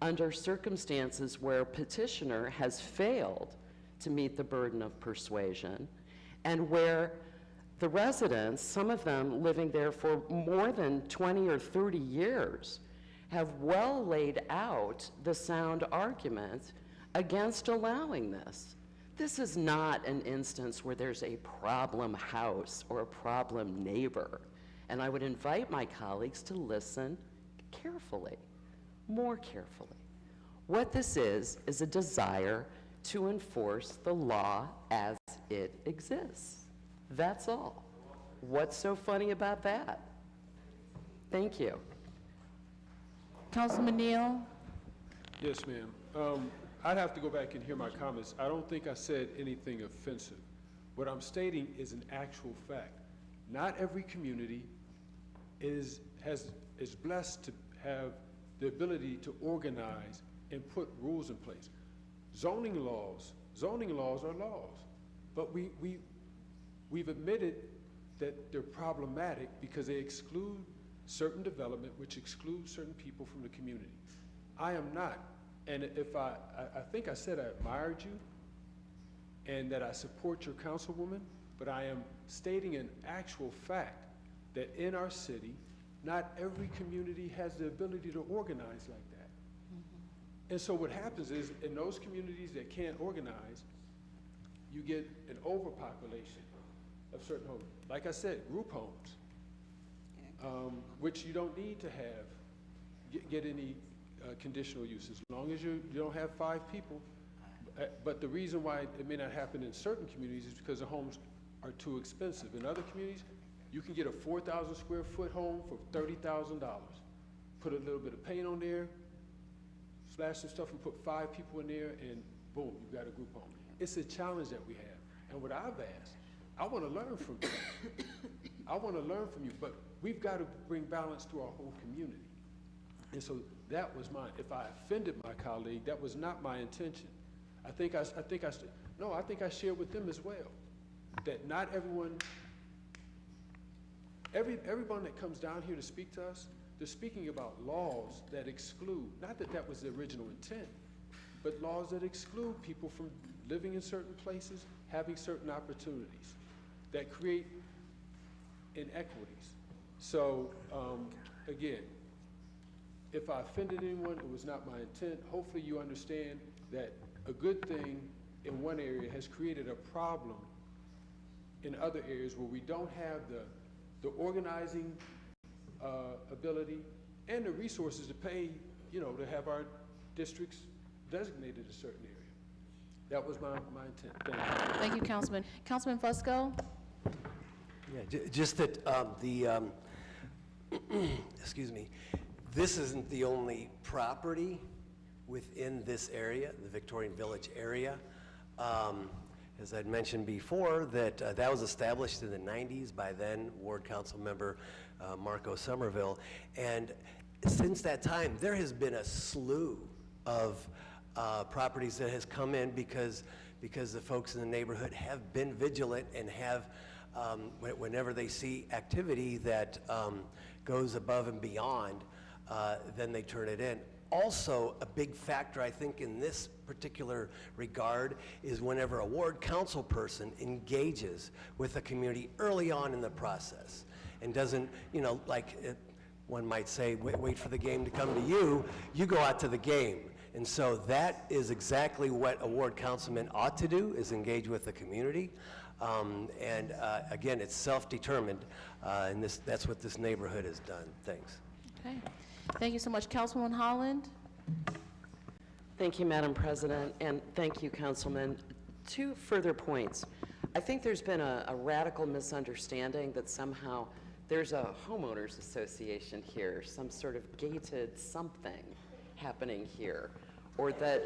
under circumstances where petitioner has failed to meet the burden of persuasion, and where the residents, some of them living there for more than 20 or 30 years, have well laid out the sound argument against allowing this. This is not an instance where there's a problem house or a problem neighbor. And I would invite my colleagues to listen carefully, more carefully. What this is a desire to enforce the law as it exists. That's all. What's so funny about that? Thank you. Councilman Neal? Yes, ma'am. I'd have to go back and hear my comments. I don't think I said anything offensive. What I'm stating is an actual fact. Not every community is blessed to have the ability to organize and put rules in place. Zoning laws are laws, but we've admitted that they're problematic because they exclude certain development, which excludes certain people from the community. I am not. And if I think I said I admired you and that I support your councilwoman, but I am stating an actual fact that in our city, not every community has the ability to organize like that. And so what happens is, in those communities that can't organize, you get an overpopulation of certain homes. Like I said, group homes, which you don't need to have, get any conditional use, as long as you don't have 5 people. But the reason why it may not happen in certain communities is because the homes are too expensive. In other communities, you can get a 4,000 square foot home for $30,000. Put a little bit of paint on there, splash some stuff and put 5 people in there, and boom, you've got a group home. It's a challenge that we have. And what I've asked, I want to learn from you. I want to learn from you, but we've got to bring balance to our whole community. And so that was mine. If I offended my colleague, that was not my intention. I think I shared with them as well, that not everyone, everyone that comes down here to speak to us, they're speaking about laws that exclude, not that that was the original intent, but laws that exclude people from living in certain places, having certain opportunities, that create inequities. So, again, if I offended anyone, it was not my intent. Hopefully you understand that a good thing in one area has created a problem in other areas where we don't have the organizing ability and the resources to pay, to have our districts designated a certain area. That was my intent. Thank you. Thank you, Councilman. Councilman Fusco? Yeah, just that excuse me, this isn't the only property within this area, the Victorian Village area. As I'd mentioned before, that was established in the 90s by then Ward Council member Marco Somerville. And since that time, there has been a slew of properties that has come in because the folks in the neighborhood have been vigilant and have, whenever they see activity that goes above and beyond, then they turn it in. also a big factor, I think, in this particular regard is whenever a ward council person engages with the community early on in the process and doesn't, you know, like one might say, wait for the game to come to you, you go out to the game. And so that is exactly what a ward councilman ought to do, is engage with the community. Again, it's self-determined, and that's what this neighborhood has done. Thanks. Okay. Thank you so much. Councilwoman Holland? Thank you, Madam President, and thank you, Councilman. 2 further points. I think there's been a radical misunderstanding that somehow there's a homeowners association here, some sort of gated something happening here, or that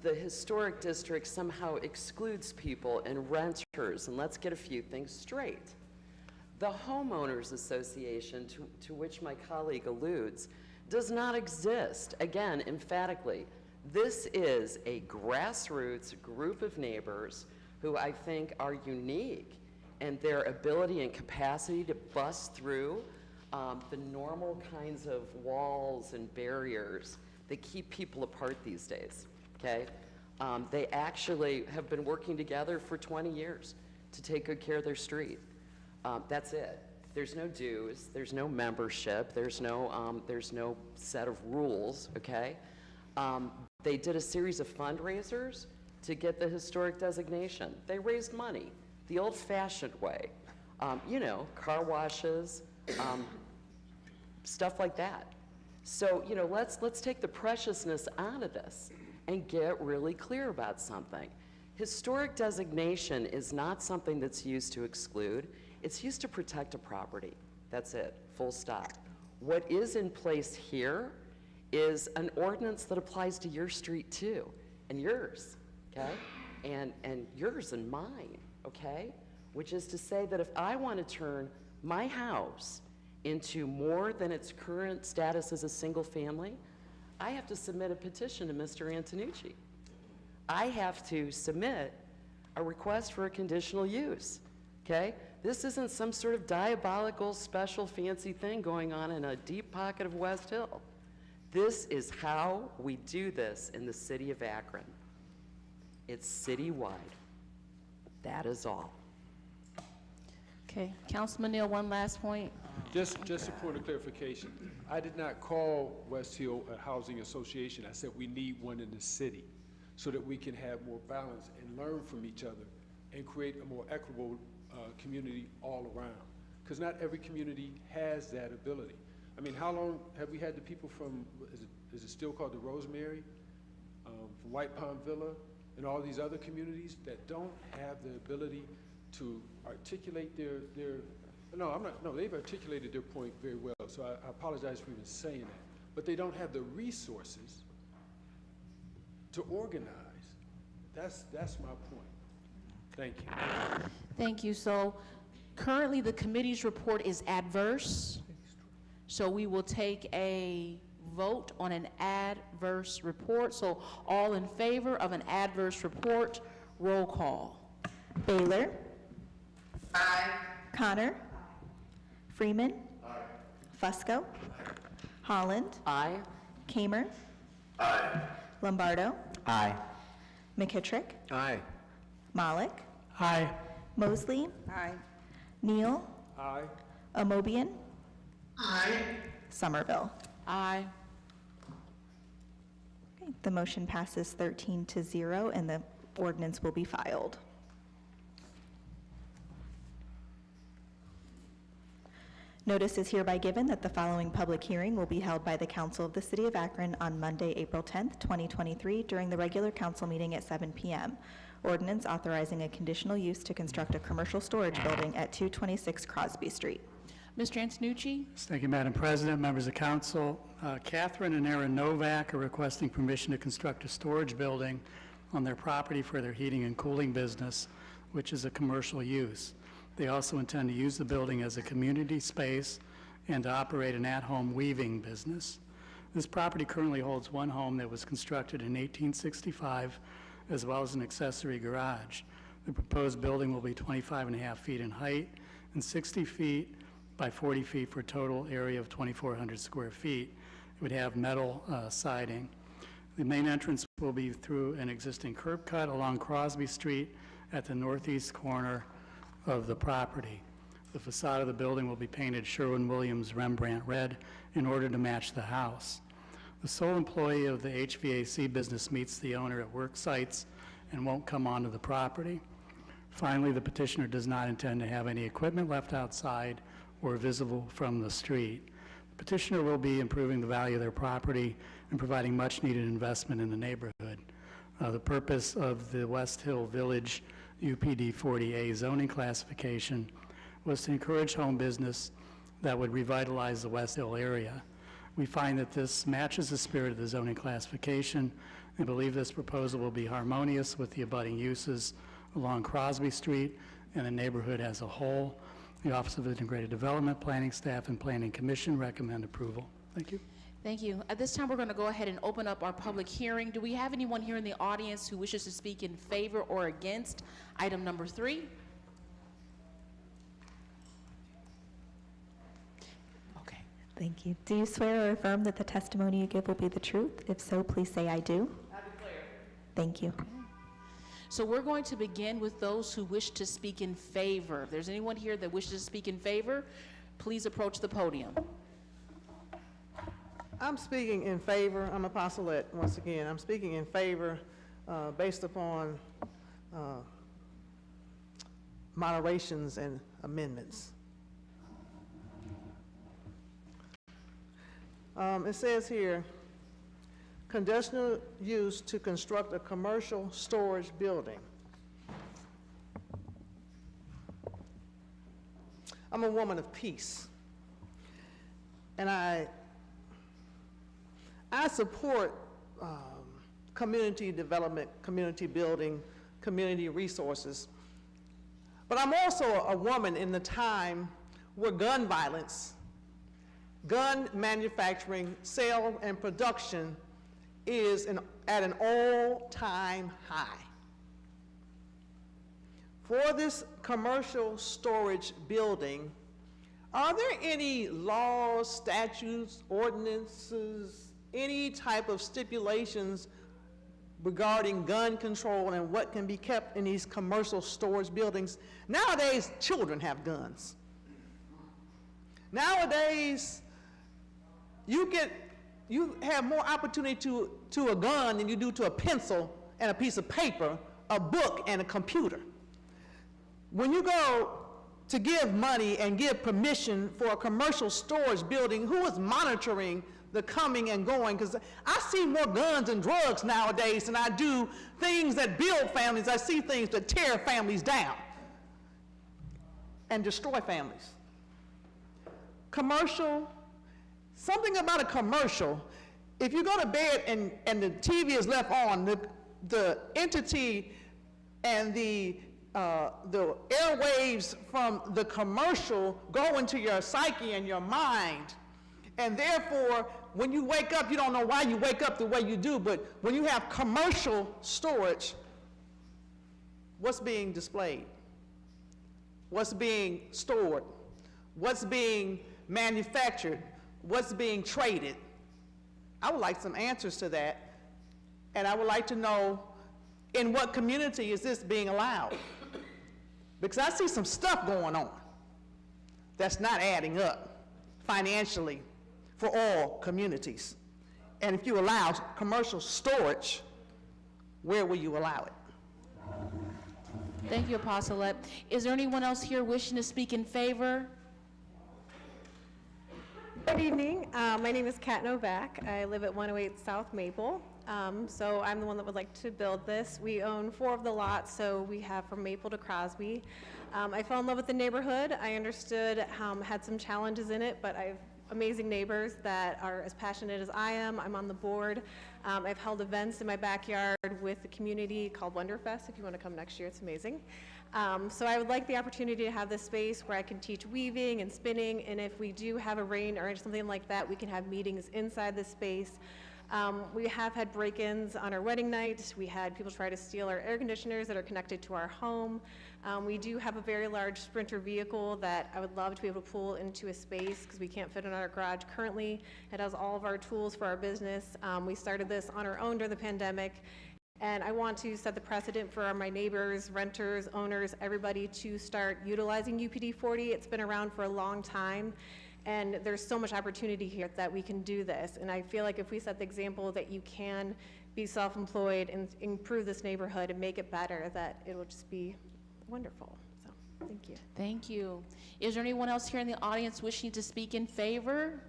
the historic district somehow excludes people and renters. And let's get a few things straight. The homeowners association, to which my colleague alludes, does not exist. Again, emphatically, this is a grassroots group of neighbors who I think are unique in their ability and capacity to bust through the normal kinds of walls and barriers that keep people apart these days, okay? They actually have been working together for 20 years to take good care of their street. That's it. There's no dues, there's no membership, there's no set of rules, okay? They did a series of fundraisers to get the historic designation. They raised money the old-fashioned way. You know, car washes, stuff like that. So, you know, let's take the preciousness out of this and get really clear about something. Historic designation is not something that's used to exclude. It's used to protect a property. That's it, full stop. What is in place here is an ordinance that applies to your street too, and yours, okay? And yours and mine, okay? Which is to say that if I want to turn my house into more than its current status as a single family, I have to submit a petition to Mr. Antonucci. I have to submit a request for a conditional use, okay? This isn't some sort of diabolical, special, fancy thing going on in a deep pocket of West Hill. This is how we do this in the city of Akron. It's citywide. That is all. Okay, Councilman Neal, one last point. Just a point of clarification. I did not call West Hill a housing association. I said we need one in the city so that we can have more balance and learn from each other and create a more equitable community all around. Because not every community has that ability. I mean, how long have we had the people from, is it still called the Rosemary, from White Pond Villa, and all these other communities that don't have the ability to articulate their they've articulated their point very well, so I apologize for even saying that. But they don't have the resources to organize. That's my point. Thank you. Thank you. So currently the committee's report is adverse. So we will take a vote on an adverse report. So all in favor of an adverse report, roll call. Baylor? Aye. Connor? Freeman? Aye. Fusco? Holland? Aye. Kamer? Aye. Lombardo? Aye. McKittrick? Aye. Malik? Aye. Mosley? Aye. Neal? Aye. Amobian? Aye. Somerville? Aye. Okay, the motion passes 13-0, and the ordinance will be filed. Notice is hereby given that the following public hearing will be held by the Council of the City of Akron on Monday, April 10th, 2023, during the regular council meeting at 7 p.m. Ordinance authorizing a conditional use to construct a commercial storage building at 226 Crosby Street. Mr. Antonucci? Thank you, Madam President, members of council. Catherine and Aaron Novak are requesting permission to construct a storage building on their property for their heating and cooling business, which is a commercial use. They also intend to use the building as a community space and to operate an at-home weaving business. This property currently holds one home that was constructed in 1865, as well as an accessory garage. The proposed building will be 25.5 feet in height and 60 feet by 40 feet for a total area of 2,400 square feet. It would have metal siding. The main entrance will be through an existing curb cut along Crosby Street at the northeast corner of the property. The facade of the building will be painted Sherwin-Williams Rembrandt red in order to match the house. The sole employee of the HVAC business meets the owner at work sites and won't come onto the property. Finally, the petitioner does not intend to have any equipment left outside or visible from the street. The petitioner will be improving the value of their property and providing much-needed investment in the neighborhood. The purpose of the West Hill Village UPD 40A zoning classification was to encourage home business that would revitalize the West Hill area. We find that this matches the spirit of the zoning classification and believe this proposal will be harmonious with the abutting uses along Crosby Street and the neighborhood as a whole. The Office of Integrated Development, Planning Staff, and Planning Commission recommend approval. Thank you. Thank you. At this time, we're going to go ahead and open up our public hearing. Do we have anyone here in the audience who wishes to speak in favor or against item number 3? Okay. Thank you. Do you swear or affirm that the testimony you give will be the truth? If so, please say I do. I declare. Thank you. So we're going to begin with those who wish to speak in favor. If there's anyone here that wishes to speak in favor, please approach the podium. I'm speaking in favor. I'm Apostolette once again. I'm speaking in favor based upon moderations and amendments. It says here, conditional use to construct a commercial storage building. I'm a woman of peace, and I support community development, community building, community resources. But I'm also a woman in the time where gun violence, gun manufacturing, sale, and production is at an all-time high. For this commercial storage building, are there any laws, statutes, ordinances, any type of stipulations regarding gun control and what can be kept in these commercial storage buildings? Nowadays, children have guns. Nowadays, you have more opportunity to a gun than you do to a pencil and a piece of paper, a book and a computer. When you go to give money and give permission for a commercial storage building, who is monitoring the coming and going? Because I see more guns and drugs nowadays than I do things that build families. I see things that tear families down and destroy families. Commercial, something about a commercial, if you go to bed and the TV is left on, the entity and the airwaves from the commercial go into your psyche and your mind. And therefore, when you wake up, you don't know why you wake up the way you do, but when you have commercial storage, what's being displayed? What's being stored? What's being manufactured? What's being traded? I would like some answers to that, and I would like to know in what community is this being allowed? Because I see some stuff going on that's not adding up financially for all communities. And if you allow commercial storage, where will you allow it? Thank you, Apostolette. Is there anyone else here wishing to speak in favor? Good evening. My name is Kat Novak. I live at 108 South Maple. So I'm the one that would like to build this. We own 4 of the lots, so we have from Maple to Crosby. I fell in love with the neighborhood. I understood, had some challenges in it, but I have amazing neighbors that are as passionate as I am. I'm on the board. I've held events in my backyard with the community called Wonderfest. If you want to come next year, it's amazing. So I would like the opportunity to have this space where I can teach weaving and spinning, and if we do have a rain or something like that, we can have meetings inside this space. We have had break-ins on our wedding night. We had people try to steal our air conditioners that are connected to our home. We do have a very large Sprinter vehicle that I would love to be able to pull into a space because we can't fit in our garage currently. It has all of our tools for our business. We started this on our own during the pandemic, and I want to set the precedent for my neighbors, renters, owners, everybody to start utilizing UPD 40. It's been around for a long time, and there's so much opportunity here that we can do this. And I feel like if we set the example that you can be self-employed and improve this neighborhood and make it better, that it will just be wonderful. So, thank you. Thank you. Is there anyone else here in the audience wishing to speak in favor?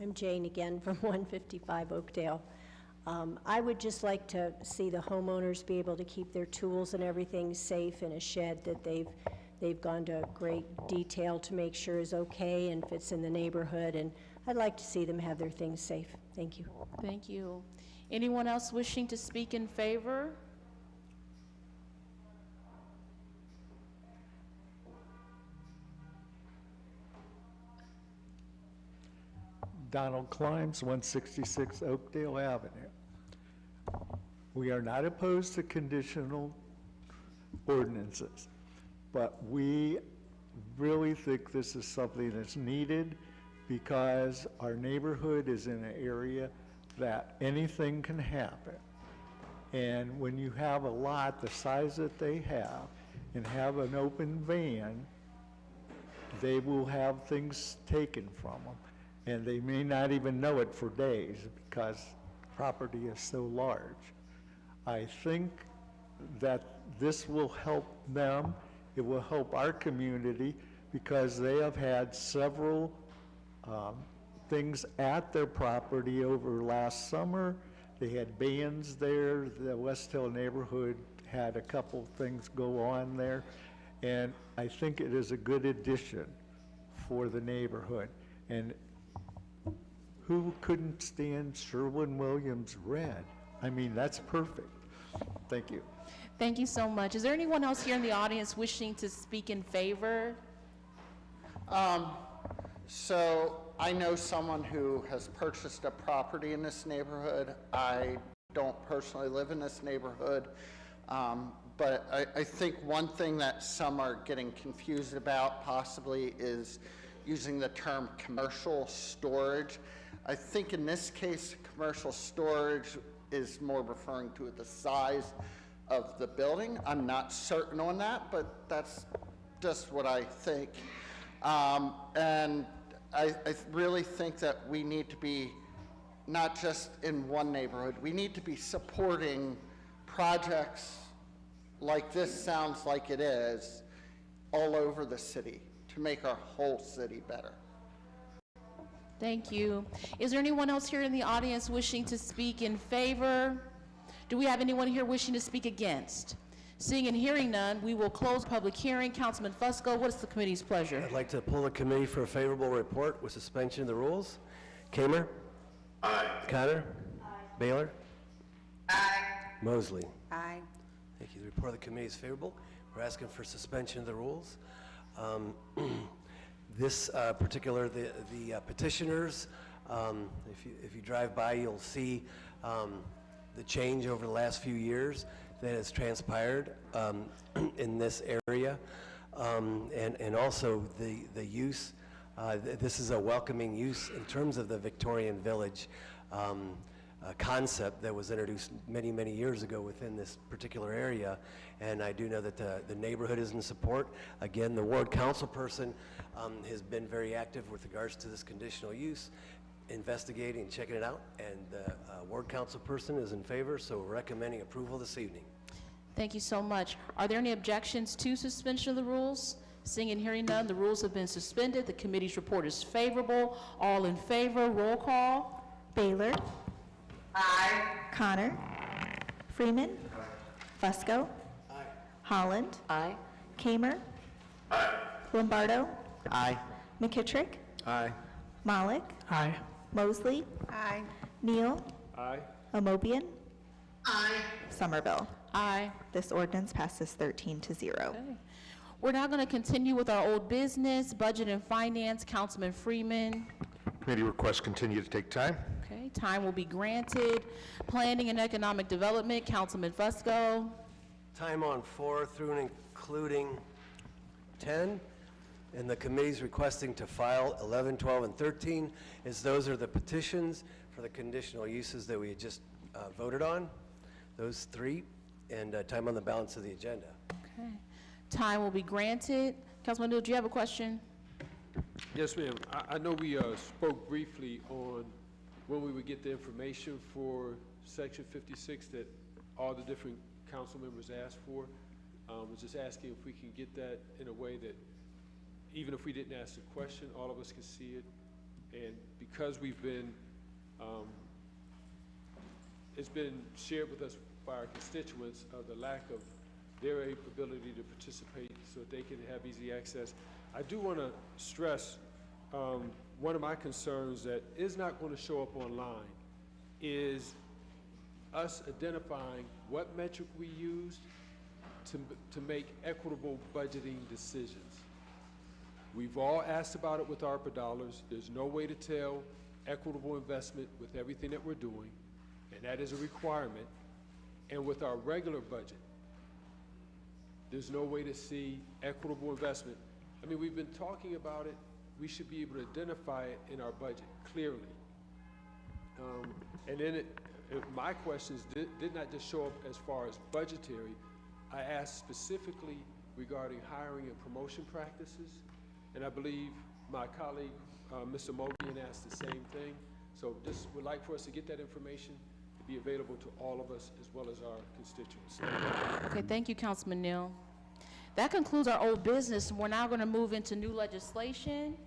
I'm Jane again from 155 Oakdale. I would just like to see the homeowners be able to keep their tools and everything safe in a shed that they've gone to great detail to make sure is okay and fits in the neighborhood, and I'd like to see them have their things safe. Thank you. Thank you. Anyone else wishing to speak in favor? Donald Climbs, 166 Oakdale Avenue. We are not opposed to conditional ordinances, but we really think this is something that's needed because our neighborhood is in an area that anything can happen. And when you have a lot the size that they have and have an open van, they will have things taken from them. And they may not even know it for days because property is so large. I think that this will help them. It will help our community because they have had several things at their property over last summer. They had bands there. The West Hill neighborhood had a couple things go on there. And I think it is a good addition for the neighborhood. And who couldn't stand Sherwin-Williams red? I mean, that's perfect. Thank you. Thank you so much. Is there anyone else here in the audience wishing to speak in favor? So I know someone who has purchased a property in this neighborhood. I don't personally live in this neighborhood, but I think one thing that some are getting confused about possibly is using the term commercial storage. I think in this case, commercial storage is more referring to the size of the building. I'm not certain on that, but that's just what I think. And I really think that we need to be not just in one neighborhood, we need to be supporting projects like this sounds like it is all over the city to make our whole city better. Thank you. Is there anyone else here in the audience wishing to speak in favor? Do we have anyone here wishing to speak against? Seeing and hearing none, we will close public hearing. Councilman Fusco, what is the committee's pleasure? I'd like to pull the committee for a favorable report with suspension of the rules. Kamer? Aye. Connor? Aye. Baylor? Aye. Mosley? Aye. Thank you. The report of the committee is favorable. We're asking for suspension of the rules. This particular, the petitioners, if you drive by, you'll see the change over the last few years that has transpired in this area, and also the use. This is a welcoming use in terms of the Victorian Village concept that was introduced many, many years ago within this particular area, and I do know that the neighborhood is in support. Again, the ward council person has been very active with regards to this conditional use, investigating and checking it out, and the ward council person is in favor, so we're recommending approval this evening. Thank you so much. Are there any objections to suspension of the rules? Seeing and hearing none, the rules have been suspended. The committee's report is favorable. All in favor, roll call. Baylor. Aye. Connor. Freeman. Fusco. Aye. Holland. Aye. Kamer. Aye. Lombardo. Aye. McKittrick. Aye. Malik. Aye. Mosley. Aye. Neal. Aye. Amobian. Aye. Somerville. Aye. This ordinance passes 13-0. Okay. We're now going to continue with our old business, Budget and Finance, Councilman Freeman. Committee requests continue to take time. Okay, time will be granted. Planning and Economic Development, Councilman Fusco. Time on 4 through and including 10. And the committee's requesting to file 11, 12, and 13, as those are the petitions for the conditional uses that we had just voted on, those 3, and time on the balance of the agenda. Okay, time will be granted. Councilman Neal, do you have a question? Yes, ma'am. I know we spoke briefly on when we would get the information for Section 56 that all the different council members asked for. Was just asking if we can get that in a way that even if we didn't ask the question, all of us can see it. And because we've been, it's been shared with us by our constituents of the lack of their ability to participate so that they can have easy access. I do want to stress one of my concerns that is not going to show up online is us identifying what metric we used to make equitable budgeting decisions. We've all asked about it with ARPA dollars. There's no way to tell equitable investment with everything that we're doing, and that is a requirement. And with our regular budget, there's no way to see equitable investment. I mean, we've been talking about it. We should be able to identify it in our budget clearly. And then my questions did not just show up as far as budgetary. I asked specifically regarding hiring and promotion practices. And I believe my colleague, Mr. Mobian, asked the same thing. So just would like for us to get that information to be available to all of us as well as our constituents. Okay, thank you, Councilman Neal. That concludes our old business. We're now going to move into new legislation.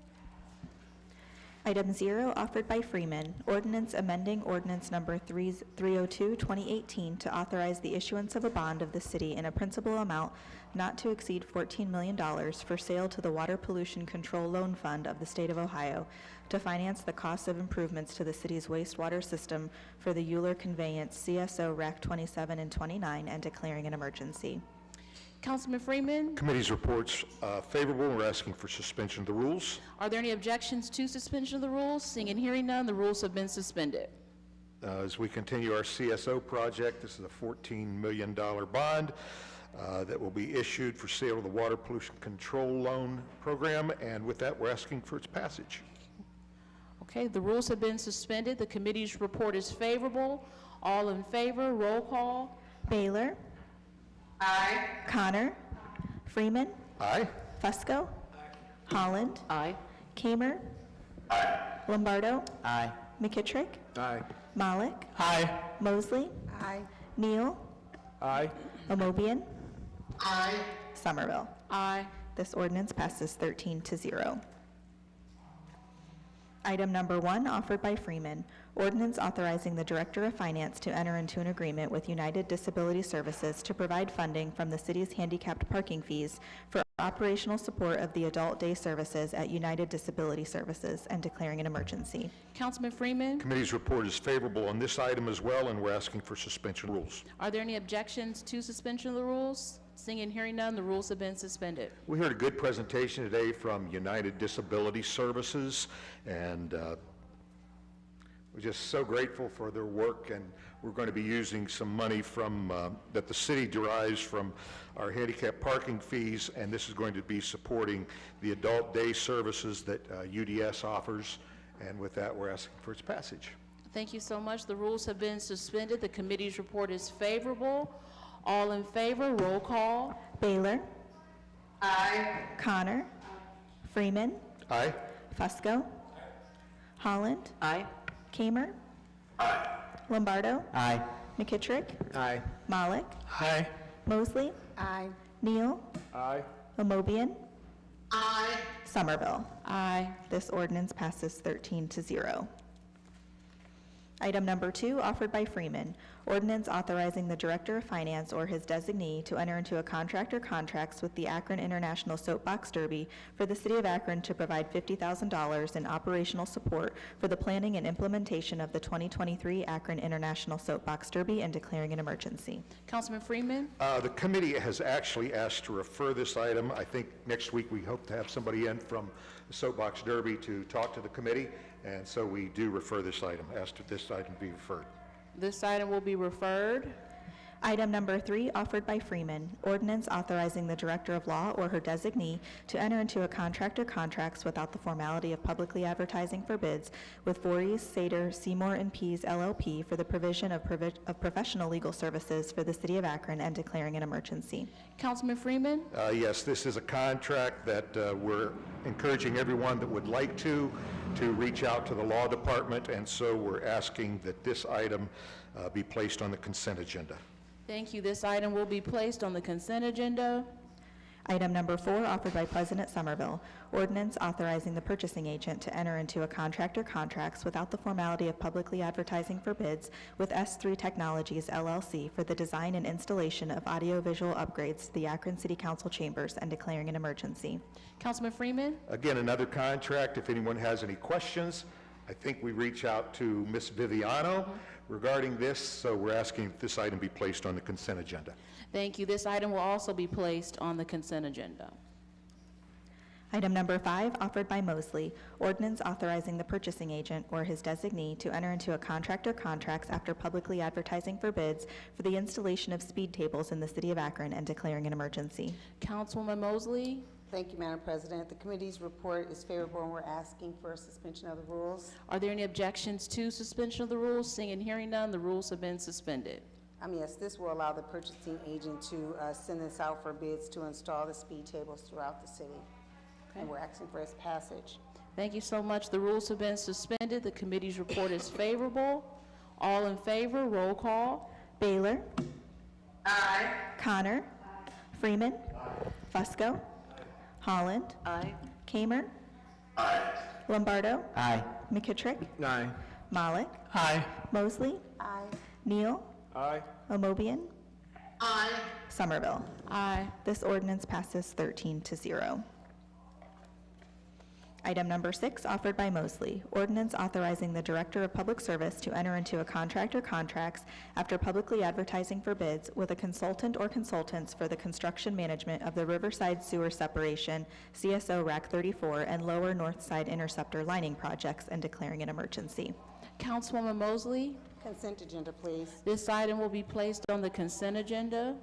Item 0, offered by Freeman, ordinance amending ordinance number 302, 2018 to authorize the issuance of a bond of the city in a principal amount not to exceed $14 million for sale to the Water Pollution Control Loan Fund of the State of Ohio to finance the cost of improvements to the city's wastewater system for the Euler Conveyance CSO RAC 27 and 29 and declaring an emergency. Councilman Freeman, Committee's reports favorable. We're asking for suspension of the rules. are there any objections to suspension of the rules? Seeing and hearing none, the rules have been suspended. As we continue our CSO project, this is a $14 million bond that will be issued for sale of the Water Pollution Control Loan Program, and with that, we're asking for its passage. Okay, the rules have been suspended. The committee's report is favorable. All in favor, roll call. Baylor. Aye. Connor. Freeman. Aye. Fusco. Holland. Aye. Kamer. Lombardo. Aye. McKittrick. Aye. Malik. Aye. Mosley. Aye. Neal. Aye. Omobian. Aye. Somerville. Aye. This ordinance passes 13-0. Item number 1, offered by Freeman, ordinance authorizing the Director of Finance to enter into an agreement with United Disability Services to provide funding from the city's handicapped parking fees for operational support of the adult day services at United Disability Services and declaring an emergency. Councilman Freeman, Committee's report is favorable on this item as well, and we're asking for suspension of rules. are there any objections to suspension of the rules? Seeing and hearing none, the rules have been suspended. We heard a good presentation today from United Disability Services, and we're just so grateful for their work, and we're going to be using some money from that the city derives from our handicap parking fees, and this is going to be supporting the adult day services that UDS offers, and with that, we're asking for its passage. Thank you so much. The rules have been suspended. The committee's report is favorable. All in favor, roll call. Baylor. Aye. Connor. Freeman. Aye. Fusco. Holland. Aye. Kamer. Lombardo. Aye. McKittrick. Aye. Malik. Aye. Mosley. Aye. Neal. Aye. Omobian. Aye. Somerville. Aye. This ordinance passes 13-0. Item number 2, offered by Freeman, ordinance authorizing the Director of Finance or his designee to enter into a contract or contracts with the Akron International Soapbox Derby for the City of Akron to provide $50,000 in operational support for the planning and implementation of the 2023 Akron International Soapbox Derby and declaring an emergency. Councilman Freeman? The committee has actually asked to refer this item. I think next week we hope to have somebody in from the Soapbox Derby to talk to the committee, and so we do refer this item, ask that this item be referred. This item will be referred. Item number 3, offered by Freeman, ordinance authorizing the Director of Law or her designee to enter into a contract or contracts without the formality of publicly advertising for bids with Voorhees, Sater, Seymour and Pease LLP for the provision of professional legal services for the City of Akron and declaring an emergency. Councilman Freeman? Yes, this is a contract that we're encouraging everyone that would like to reach out to the law department, and so we're asking that this item be placed on the consent agenda. Thank you. This item will be placed on the consent agenda. Item number 4, offered by President Somerville, ordinance authorizing the purchasing agent to enter into a contract or contracts without the formality of publicly advertising for bids with S3 Technologies LLC for the design and installation of audiovisual upgrades to the Akron City Council chambers and declaring an emergency. Councilman Freeman? Again, another contract. If anyone has any questions, I think we reach out to Ms. Viviano regarding this, so we're asking that this item be placed on the consent agenda. Thank you. This item will also be placed on the consent agenda. Item number 5, offered by Mosley, ordinance authorizing the purchasing agent or his designee to enter into a contract or contracts after publicly advertising for bids for the installation of speed tables in the City of Akron and declaring an emergency. Councilwoman Mosley? Thank you, Madam President. The committee's report is favorable, and we're asking for a suspension of the rules. Are there any objections to suspension of the rules? Seeing and hearing none, the rules have been suspended. Yes, this will allow the purchasing agent to send this out for bids to install the speed tables throughout the city. Okay. And we're asking for its passage. Thank you so much. The rules have been suspended. The committee's report is favorable. All in favor, roll call. Baylor? Aye. Connor? Freeman? Fusco? Holland? Aye. Kamer? Aye. Lombardo? Aye. McKittrick? Aye. Malik? Aye. Mosley? Aye. Neal? Aye. Omobian? Aye. Somerville? Aye. This ordinance passes 13-0. Item number 6, offered by Mosley, ordinance authorizing the Director of Public Service to enter into a contract or contracts after publicly advertising for bids with a consultant or consultants for the construction management of the Riverside Sewer Separation, CSO Rack 34, and Lower North Side Interceptor lining projects and declaring an emergency. Councilwoman Mosley? Consent agenda, please. This item will be placed on the consent agenda.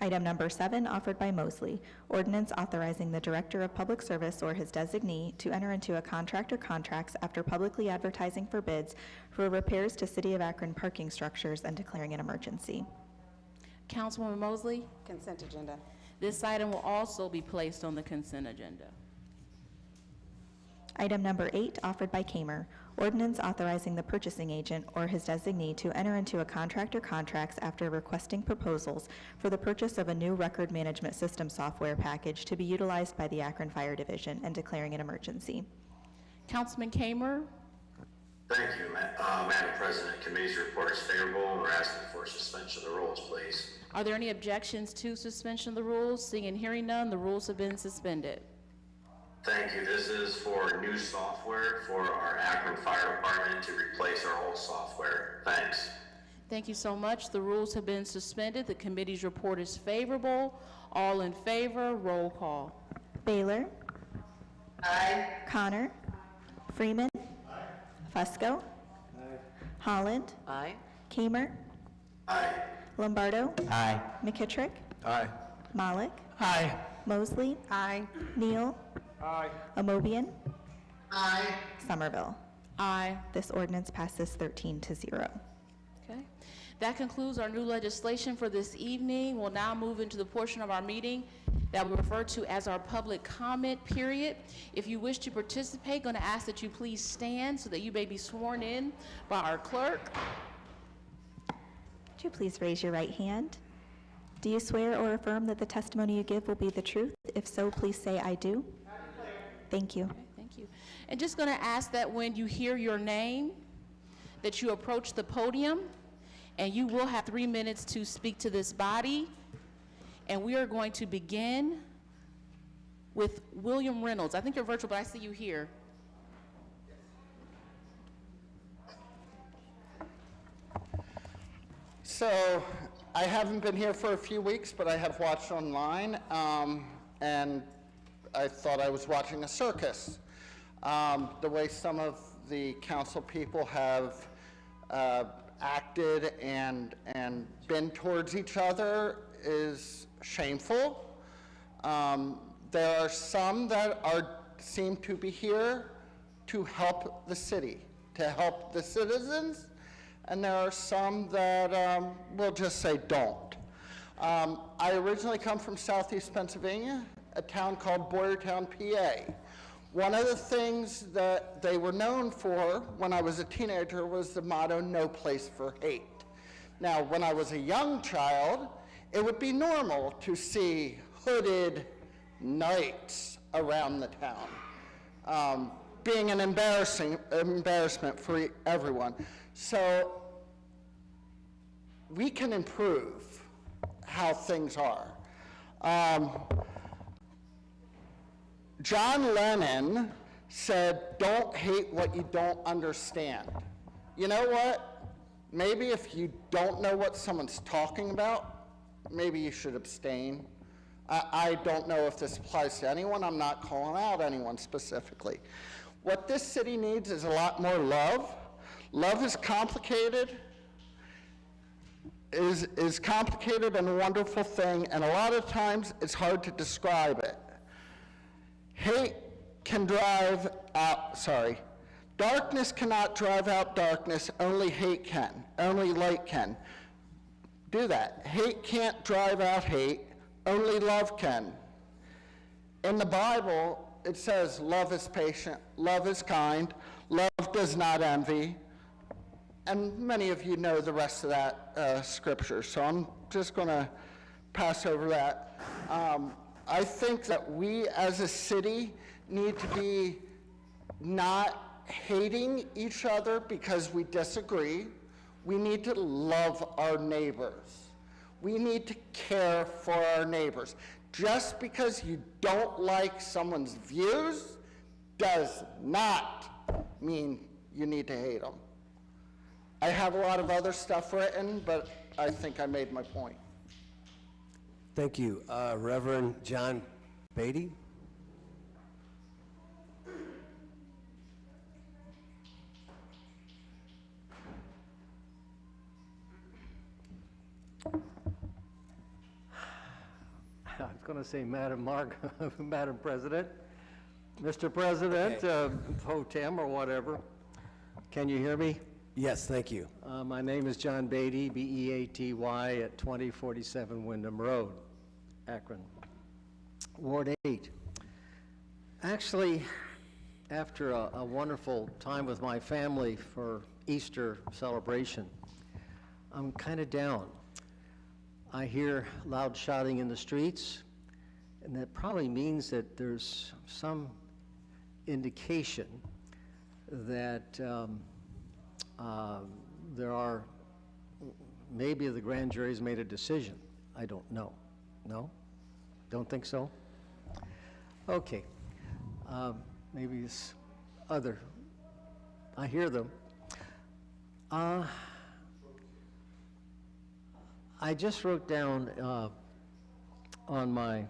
Item number 7, offered by Mosley, ordinance authorizing the Director of Public Service or his designee to enter into a contract or contracts after publicly advertising for bids for repairs to City of Akron parking structures and declaring an emergency. Councilwoman Mosley? Consent agenda. This item will also be placed on the consent agenda. Item number 8, offered by Kamer, ordinance authorizing the purchasing agent or his designee to enter into a contract or contracts after requesting proposals for the purchase of a new record management system software package to be utilized by the Akron Fire Division and declaring an emergency. Councilman Kamer? Thank you, Madam President. Committee's report is favorable, and we're asking for suspension of the rules, please. Are there any objections to suspension of the rules? Seeing and hearing none, the rules have been suspended. Thank you. This is for new software for our Akron Fire Department to replace our old software. Thanks. Thank you so much. The rules have been suspended. The committee's report is favorable. All in favor, roll call. Baylor? Aye. Connor? Freeman? Fusco? Holland? Aye. Kamer? Aye. Lombardo? Aye. McKittrick? Aye. Malik? Aye. Mosley? Aye. Neal? Aye. Omobian? Aye. Somerville? Aye. This ordinance passes 13-0. Okay. That concludes our new legislation for this evening. We'll now move into the portion of our meeting that we refer to as our public comment period. If you wish to participate, going to ask that you please stand so that you may be sworn in by our clerk. Would you please raise your right hand? Do you swear or affirm that the testimony you give will be the truth? If so, please say, I do. Thank you. Okay, thank you. And just going to ask that when you hear your name, that you approach the podium, and you will have 3 minutes to speak to this body. And we are going to begin with William Reynolds. I think you're virtual, but I see you here. So I haven't been here for a few weeks, but I have watched online, and I thought I was watching a circus. The way some of the council people have acted and been towards each other is shameful. There are some that seem to be here to help the city, to help the citizens, and there are some that will just say don't. I originally come from Southeast Pennsylvania, a town called Boyertown, PA. One of the things that they were known for when I was a teenager was the motto, "No place for hate." Now, when I was a young child, it would be normal to see hooded knights around the town, being an embarrassment for everyone. So we can improve how things are. John Lennon said, "Don't hate what you don't understand." You know what? Maybe if you don't know what someone's talking about, maybe you should abstain. I don't know if this applies to anyone. I'm not calling out anyone specifically. What this city needs is a lot more love. Love is complicated, is complicated and a wonderful thing, and a lot of times it's hard to describe it. Hate can drive out, darkness cannot drive out darkness, only hate can, only light can. Do that. Hate can't drive out hate, only love can. In the Bible, it says love is patient, love is kind, love does not envy, and many of you know the rest of that scripture, so I'm just going to pass over that. I think that we as a city need to be not hating each other because we disagree. We need to love our neighbors. We need to care for our neighbors. Just because you don't like someone's views does not mean you need to hate them. I have a lot of other stuff written, but I think I made my point. Thank you. Reverend John Beatty. I was going to say Madam Madam President. Mr. President, Okay. Pro Tem or whatever. Can you hear me? Yes, thank you. My name is John Beatty, B-E-A-T-Y, at 2047 Wyndham Road, Akron, Ward 8. Actually, after a wonderful time with my family for Easter celebration, I'm kind of down. I hear loud shouting in the streets, and that probably means that there's some indication that there are, maybe the grand jury's made a decision. I don't know. No? Don't think so? Okay. Maybe it's other. I hear them. I just wrote down on my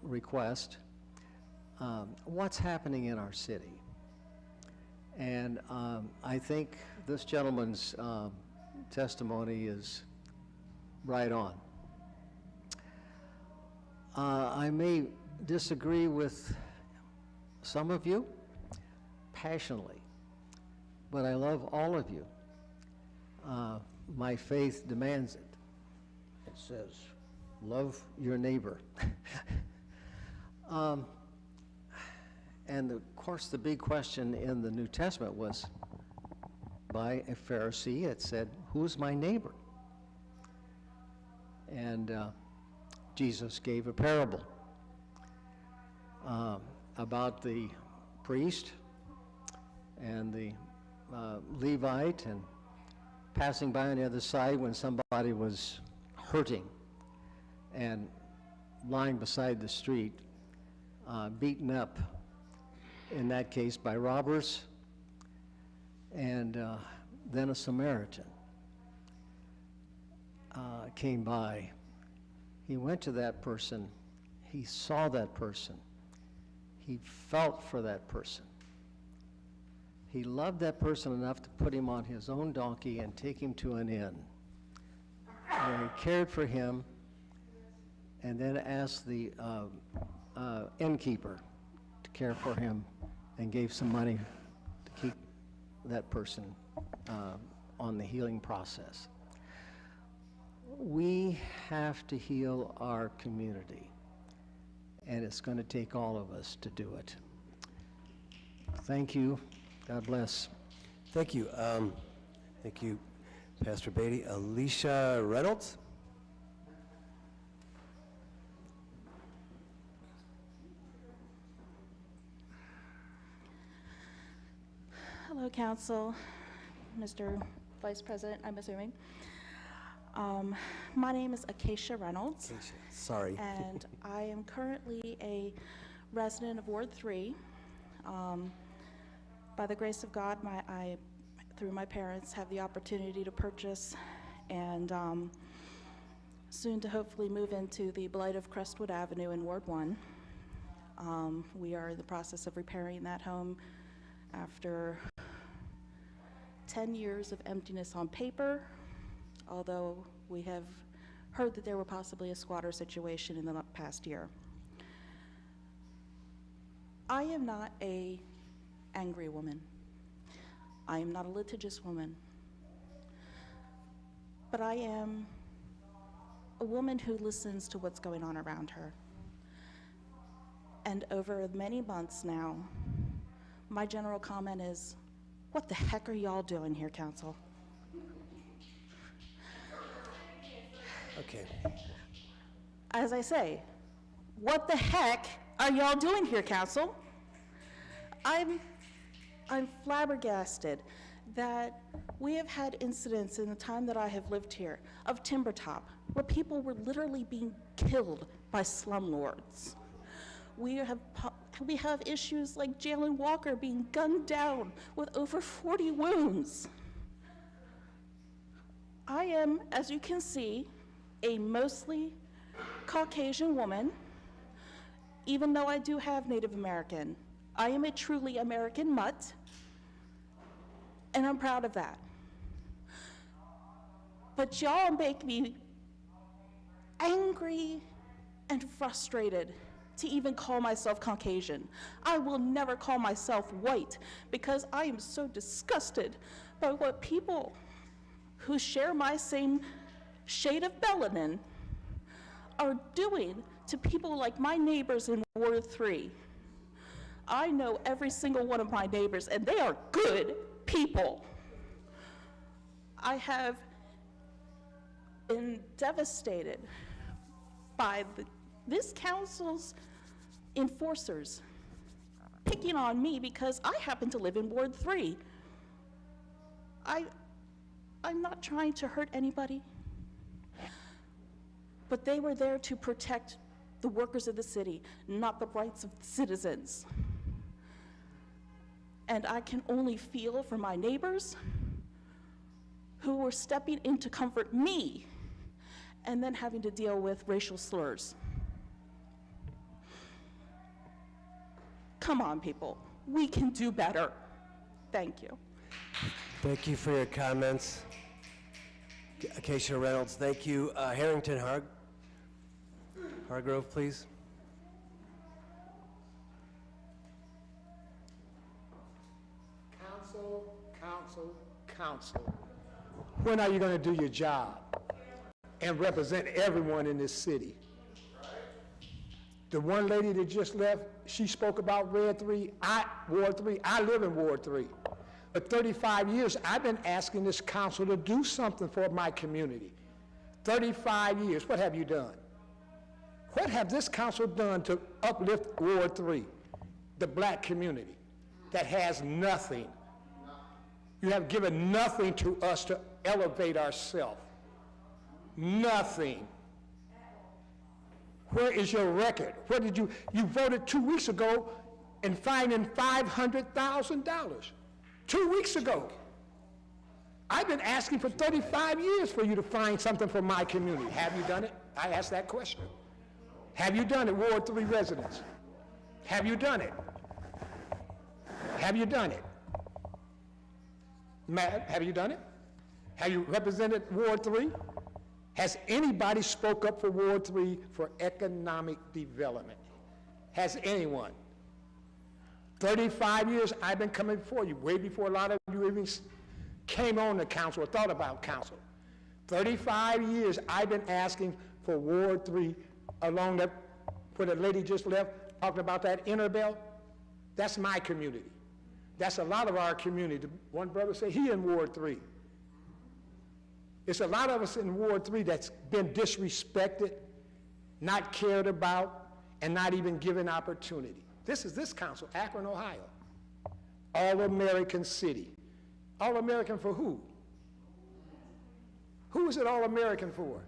request what's happening in our city. And I think this gentleman's testimony is right on. I may disagree with some of you passionately, but I love all of you. My faith demands it. It says, love your neighbor. And of course, the big question in the New Testament was by a Pharisee. It said, who's my neighbor? And Jesus gave a parable about the priest and the Levite and passing by on the other side when somebody was hurting and lying beside the street, beaten up, in that case by robbers, and then a Samaritan came by. He went to that person, he saw that person, he felt for that person. He loved that person enough to put him on his own donkey and take him to an inn. And he cared for him and then asked the innkeeper to care for him and gave some money to keep that person on the healing process. We have to heal our community, and it's going to take all of us to do it. Thank you. God bless. Thank you. Thank you, Pastor Beatty. Alicia Reynolds? Hello, Council, Mr. Vice President, I'm assuming. My name is Acacia Reynolds. Acacia, sorry. And I am currently a resident of Ward 3. By the grace of God, I, through my parents, have the opportunity to purchase and soon to hopefully move into the blight of Crestwood Avenue in Ward 1. We are in the process of repairing that home after 10 years of emptiness on paper, although we have heard that there were possibly a squatter situation in the past year. I am not an angry woman. I am not a litigious woman. But I am a woman who listens to what's going on around her. And over many months now, my general comment is, what the heck are y'all doing here, Council? Okay. As I say, what the heck are y'all doing here, Council? I'm flabbergasted that we have had incidents in the time that I have lived here of timber top, where people were literally being killed by slumlords. We have issues like Jalen Walker being gunned down with over 40 wounds. I am, as you can see, a mostly Caucasian woman, even though I do have Native American. I am a truly American mutt, and I'm proud of that. But y'all make me angry and frustrated to even call myself Caucasian. I will never call myself white because I am so disgusted by what people who share my same shade of melanin are doing to people like my neighbors in Ward 3. I know every single one of my neighbors, and they are good people. I have been devastated by this council's enforcers picking on me because I happen to live in Ward 3. I'm not trying to hurt anybody, but they were there to protect the workers of the city, not the rights of the citizens. And I can only feel for my neighbors who were stepping in to comfort me and then having to deal with racial slurs. Come on, people. We can do better. Thank you. Thank you for your comments. Acacia Reynolds, thank you. Harrington Hargrove, please. Council, when are you going to do your job and represent everyone in this city? The one lady that just left, she spoke about Ward 3. I live in Ward 3. For 35 years, I've been asking this council to do something for my community. 35 years, what have you done? What have this council done to uplift Ward 3, the black community that has nothing? You have given nothing to us to elevate ourselves. Nothing. Where is your record? Where did you voted 2 weeks ago and finding $500,000. 2 weeks ago. I've been asking for 35 years for you to find something for my community. Have you done it? I asked that question. Have you done it, Ward 3 residents? Have you done it? Have you done it? Matt, have you done it? Have you represented Ward 3? Has anybody spoke up for Ward 3 for economic development? Has anyone? 35 years I've been coming before you, way before a lot of you even came on the council or thought about council. 35 years I've been asking for Ward 3 along that, where the lady just left, talking about that inner belt. That's my community. That's a lot of our community. One brother said he in Ward 3. It's a lot of us in Ward 3 that's been disrespected, not cared about, and not even given opportunity. This is this council, Akron, Ohio. All-American city. All-American for who? Who is it All-American for?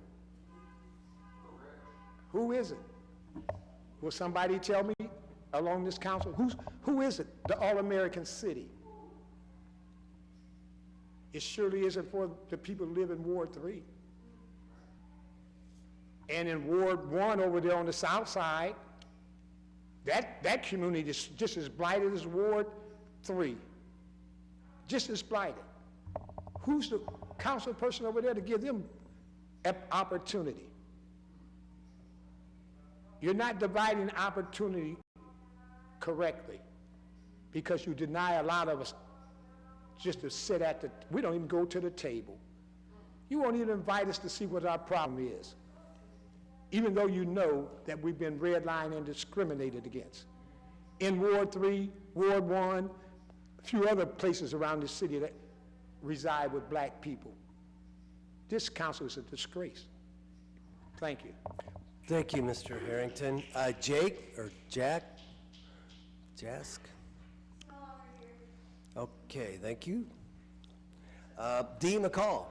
Who is it? Will somebody tell me along this council, who is it, the All-American city? It surely isn't for the people who live in Ward 3. And in Ward 1 over there on the south side, that community is just as blighted as Ward 3. Just as blighted. Who's the council person over there to give them opportunity? You're not dividing opportunity correctly because you deny a lot of us just to sit at the, we don't even go to the table. You won't even invite us to see what our problem is, even though you know that we've been redlined and discriminated against. In Ward 3, Ward 1, a few other places around the city that reside with black people. This council is a disgrace. Thank you. Thank you, Mr. Harrington. Jake, or Jack? Jask? Okay, thank you. D. McCall.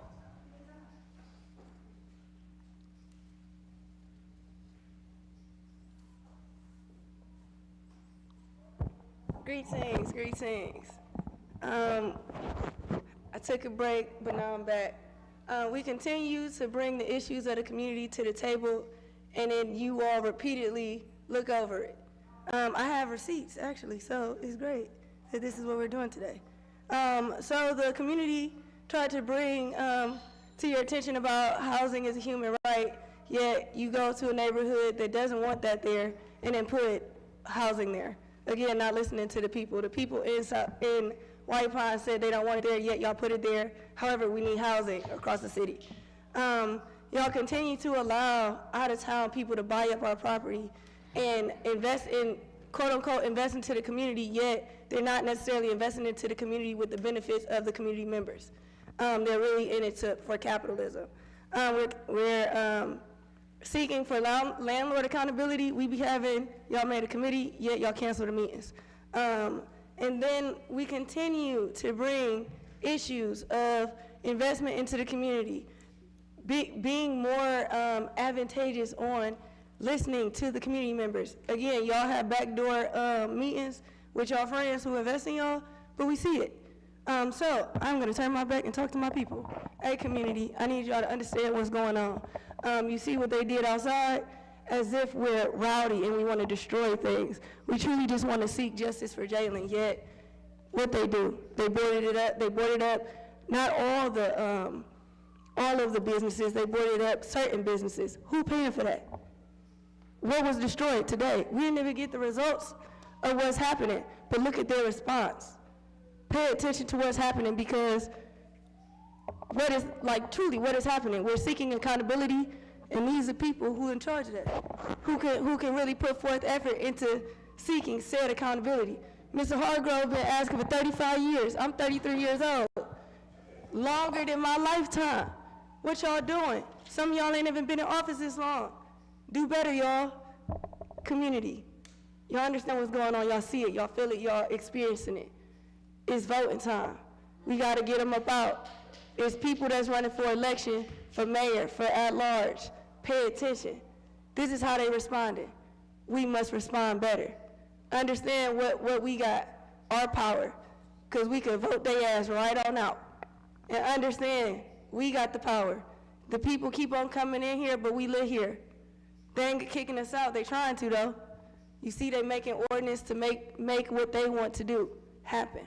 Greetings, greetings. I took a break, but now I'm back. We continue to bring the issues of the community to the table, and then you all repeatedly look over it. I have receipts, actually, so it's great that this is what we're doing today. So the community tried to bring to your attention about housing is a human right, yet you go to a neighborhood that doesn't want that there and then put housing there. Again, not listening to the people. The people in White Pine said they don't want it there, yet y'all put it there. However, we need housing across the city. Y'all continue to allow out-of-town people to buy up our property and invest in, quote-unquote, invest into the community, yet they're not necessarily investing into the community with the benefits of the community members. They're really in it for capitalism. We're seeking for landlord accountability. We be having, y'all made a committee, yet y'all canceled the meetings. And then we continue to bring issues of investment into the community, being more advantageous on listening to the community members. Again, y'all have backdoor meetings with y'all friends who invest in y'all, but we see it. So I'm gonna turn my back and talk to my people. Hey community, I need y'all to understand what's going on. You see what they did outside? As if we're rowdy and we want to destroy things. We truly just want to seek justice for Jalen, yet what they do, they boarded it up, not all of the businesses, they boarded up certain businesses. Who paying for that? What was destroyed today? We didn't even get the results of what's happening, but look at their response. Pay attention to what's happening, because what is, like, truly what is happening? We're seeking accountability, and these are people who are in charge of that, who can really put forth effort into seeking said accountability. Mr. Hargrove been asking for 35 years. I'm 33 years old. Longer than my lifetime. What y'all doing? Some of y'all ain't even been in office this long. Do better, y'all. Community. Y'all understand what's going on. Y'all see it. Y'all feel it. Y'all experiencing it. It's voting time. We gotta get them up out. It's people that's running for election, for mayor, for at large. Pay attention. This is how they responded. We must respond better. Understand what we got, our power, because we can vote their ass right on out. And understand, we got the power. The people keep on coming in here, but we live here. They ain't kicking us out, they trying to though. You see they making ordinance to make what they want to do happen.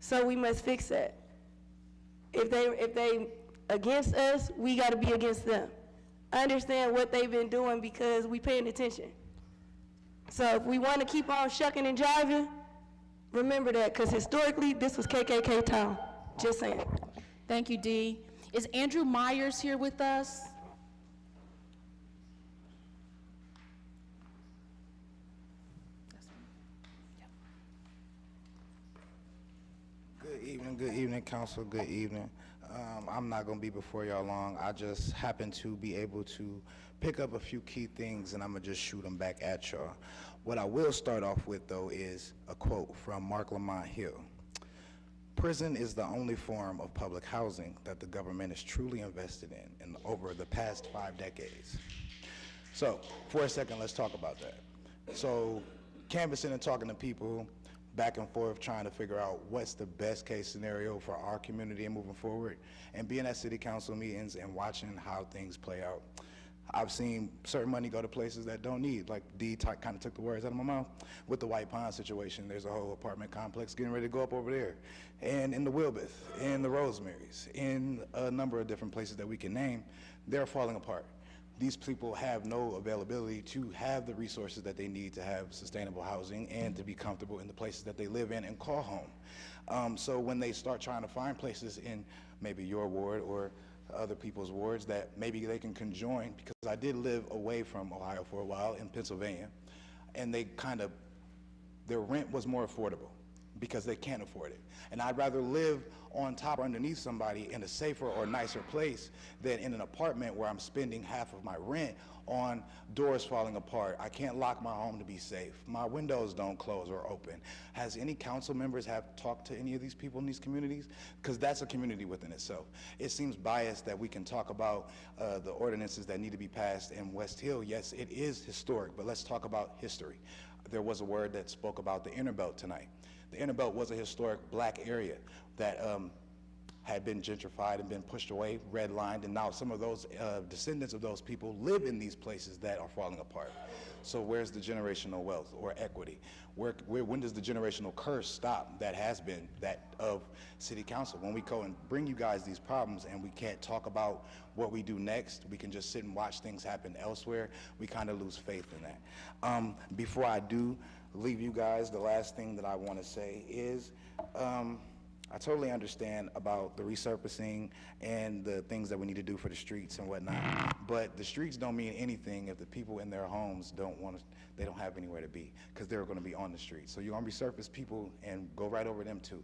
So we must fix that. If they against us, we gotta be against them. Understand what they've been doing because we paying attention. So if we wanna keep on shucking and jiving, remember that, because historically, this was KKK town. Just saying. Thank you, Dee. Is Andrew Myers here with us? Good evening, council, good evening. I'm not gonna be before y'all long. I just happen to be able to pick up a few key things and I'm gonna just shoot them back at y'all. What I will start off with though is a quote from Mark Lamont Hill. Prison is the only form of public housing that the government is truly invested in over the past 5 decades. So for a second, let's talk about that. So canvassing and talking to people back and forth, trying to figure out what's the best case scenario for our community and moving forward, and being at city council meetings and watching how things play out. I've seen certain money go to places that don't need, like Dee kind of took the words out of my mouth with the White Pond situation. There's a whole apartment complex getting ready to go up over there. And in the Wilbeth, in the Rosemary's, in a number of different places that we can name, they're falling apart. These people have no availability to have the resources that they need to have sustainable housing and to be comfortable in the places that they live in and call home. So when they start trying to find places in maybe your ward or other people's wards that maybe they can conjoin, because I did live away from Ohio for a while in Pennsylvania, and their rent was more affordable because they can't afford it. And I'd rather live on top or underneath somebody in a safer or nicer place than in an apartment where I'm spending half of my rent on doors falling apart. I can't lock my home to be safe. My windows don't close or open. Has any council members have talked to any of these people in these communities? Because that's a community within itself. It seems biased that we can talk about the ordinances that need to be passed in West Hill. Yes, it is historic, but let's talk about history. There was a word that spoke about the Inner Belt tonight. The Inner Belt was a historic black area that had been gentrified and been pushed away, redlined, and now some of those descendants of those people live in these places that are falling apart. So where's the generational wealth or equity? When does the generational curse stop that has been that of city council? When we go and bring you guys these problems and we can't talk about what we do next, we can just sit and watch things happen elsewhere, we kind of lose faith in that. Before I do leave you guys, the last thing that I want to say is, I totally understand about the resurfacing and the things that we need to do for the streets and whatnot, but the streets don't mean anything if the people in their homes they don't have anywhere to be, because they're going to be on the street. So you're going to resurface people and go right over them too.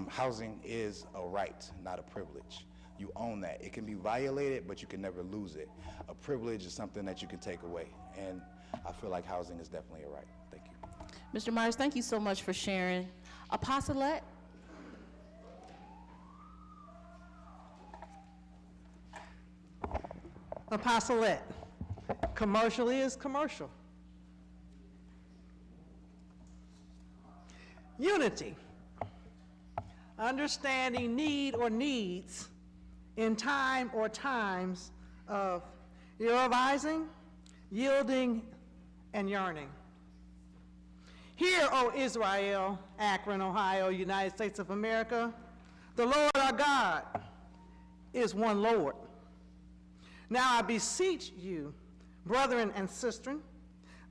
Housing is a right, not a privilege. You own that. It can be violated, but you can never lose it. A privilege is something that you can take away, and I feel like housing is definitely a right. Thank you. Mr. Myers, thank you so much for sharing. Apostolette? Apostolette. Commercial is commercial. Unity. Understanding need or needs in time or times of revising, yielding, and yearning. Hear, O Israel, Akron, Ohio, United States of America, the Lord our God is one Lord. Now I beseech you, brethren and sistren,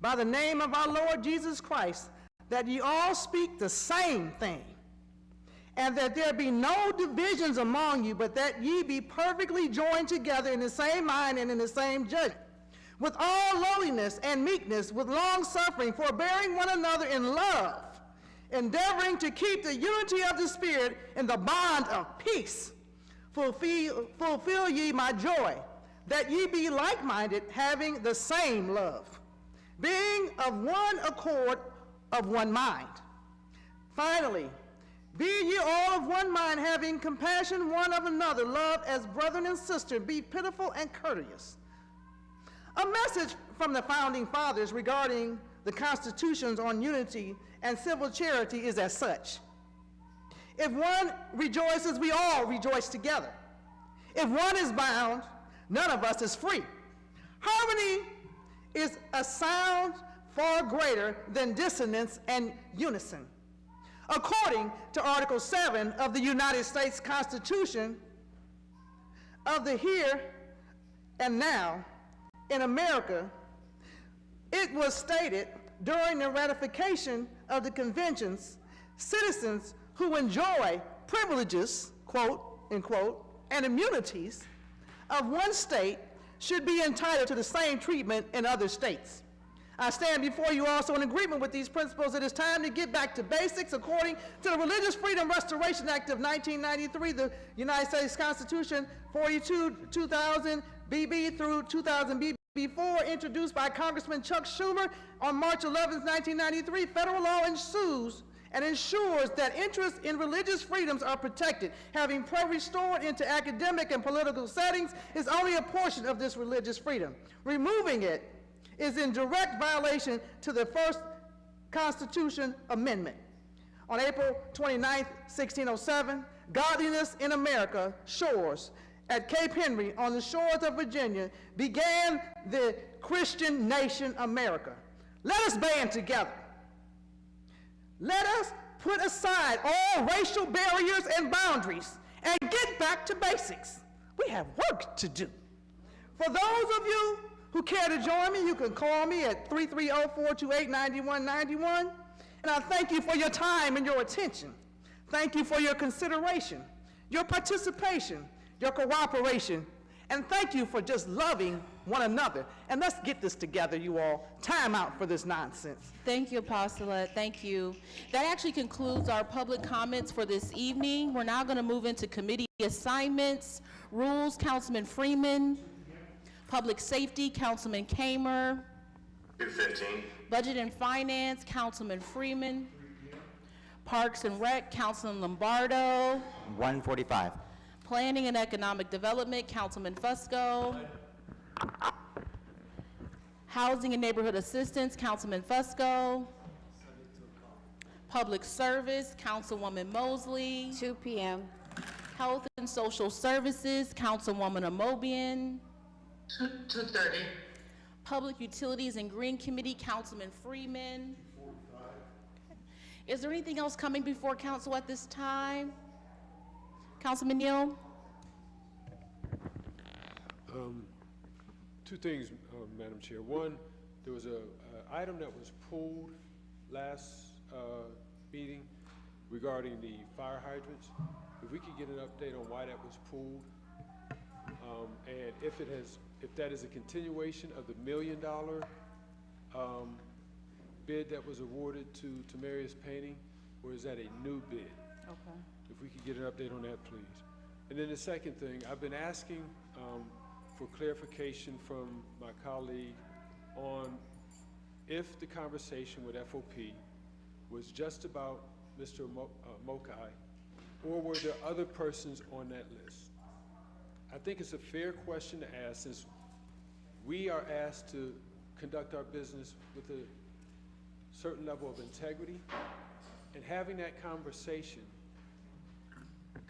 by the name of our Lord Jesus Christ, that ye all speak the same thing, and that there be no divisions among you, but that ye be perfectly joined together in the same mind and in the same judgment, with all lowliness and meekness, with long suffering, forbearing one another in love, endeavoring to keep the unity of the Spirit in the bond of peace. Fulfill ye my joy, that ye be like-minded, having the same love, being of one accord, of one mind. Finally, Be ye all of one mind, having compassion one of another, love as brethren and sisters, be pitiful and courteous. A message from the founding fathers regarding the constitutions on unity and civil charity is as such. If one rejoices, we all rejoice together. If one is bound, none of us is free. Harmony is a sound far greater than dissonance and unison. According to Article 7 of the United States Constitution, of the here and now in America, it was stated during the ratification of the conventions, citizens who enjoy privileges, quote, unquote, and immunities of one state should be entitled to the same treatment in other states. I stand before you also in agreement with these principles. It is time to get back to basics. According to the Religious Freedom Restoration Act of 1993, the United States Constitution 42, 2000 BB through 2000 BB4, introduced by Congressman Chuck Schumer on March 11, 1993, federal law ensures that interests in religious freedoms are protected. Having prayer restored into academic and political settings is only a portion of this religious freedom. Removing it is in direct violation to the First Constitution Amendment. On April 29, 1607, Godliness in America Shores at Cape Henry on the shores of Virginia began the Christian nation America. Let us band together. Let us put aside all racial barriers and boundaries and get back to basics. We have work to do. For those of you who care to join me, you can call me at 330-428-9191. And I thank you for your time and your attention. Thank you for your consideration, your participation, your cooperation, and thank you for just loving one another. And let's get this together, you all. Time out for this nonsense. Thank you, Apostolate. Thank you. That actually concludes our public comments for this evening. We're now going to move into committee assignments. Rules, Councilman Freeman. Public Safety, Councilman Kamer. 2:15. Budget and Finance, Councilman Freeman. Parks and Rec, Councilman Lombardo. 1:45. Planning and Economic Development, Councilman Fusco. Housing and Neighborhood Assistance, Councilman Fusco. Public Service, Councilwoman Mosley. 2 p.m. Health and Social Services, Councilwoman Amobian. 2:30. Public Utilities and Green Committee, Councilman Freeman. Is there anything else coming before council at this time? Councilman Neal? Two things, Madam Chair. One, there was a item that was pulled last meeting regarding the fire hydrants. If we could get an update on why that was pulled, and if that is a continuation of the $1 million bid that was awarded to Marius Painting, or is that a new bid? Okay. If we could get an update on that, please. And then the second thing, I've been asking for clarification from my colleague on if the conversation with FOP was just about Mr. Mokai, or were there other persons on that list? I think it's a fair question to ask, since we are asked to conduct our business with a certain level of integrity, and having that conversation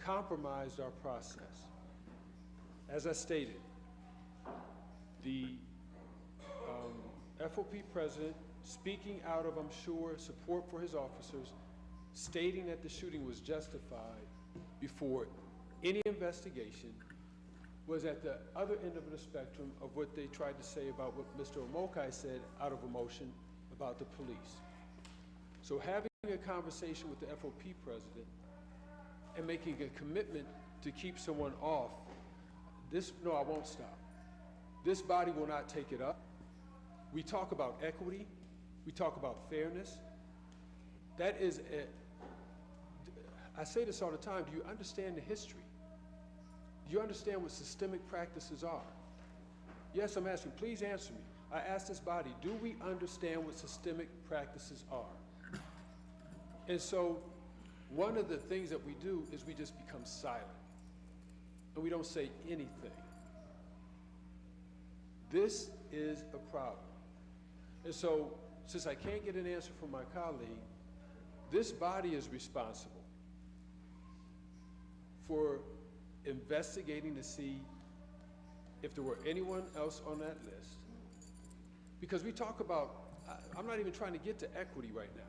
compromised our process. As I stated, the FOP president, speaking out of, I'm sure, support for his officers, stating that the shooting was justified before any investigation, was at the other end of the spectrum of what they tried to say about what Mr. Omokai said out of emotion about the police. So having a conversation with the FOP president and making a commitment to keep someone off, no, I won't stop. This body will not take it up. We talk about equity. We talk about fairness. That is I say this all the time, do you understand the history? Do you understand what systemic practices are? Yes, I'm asking, please answer me. I ask this body, do we understand what systemic practices are? And so one of the things that we do is we just become silent, and we don't say anything. This is a problem. And so, since I can't get an answer from my colleague, this body is responsible for investigating to see if there were anyone else on that list. Because we talk about, I'm not even trying to get to equity right now.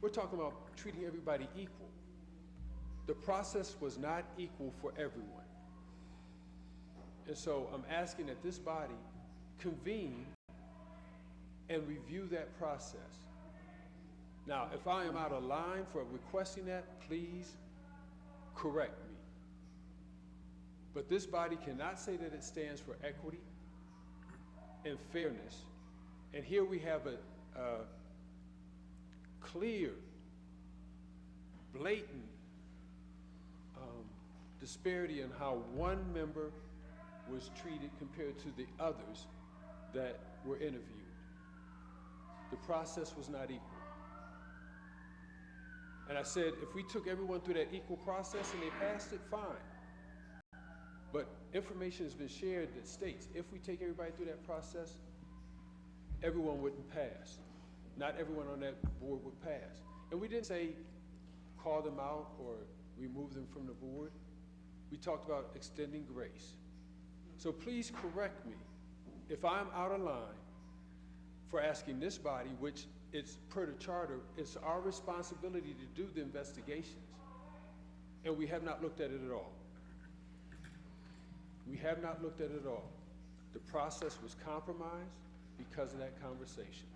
We're talking about treating everybody equal. The process was not equal for everyone. And so I'm asking that this body convene and review that process. Now, if I am out of line for requesting that, please correct me. But this body cannot say that it stands for equity and fairness. And here we have a clear, blatant disparity in how one member was treated compared to the others that were interviewed. The process was not equal. And I said, if we took everyone through that equal process and they passed it, fine. But information has been shared that states if we take everybody through that process, everyone wouldn't pass. Not everyone on that board would pass. And we didn't say call them out or remove them from the board. We talked about extending grace. So please correct me if I'm out of line for asking this body, which it's per the charter, it's our responsibility to do the investigations. And we have not looked at it at all. We have not looked at it at all. The process was compromised because of that conversation.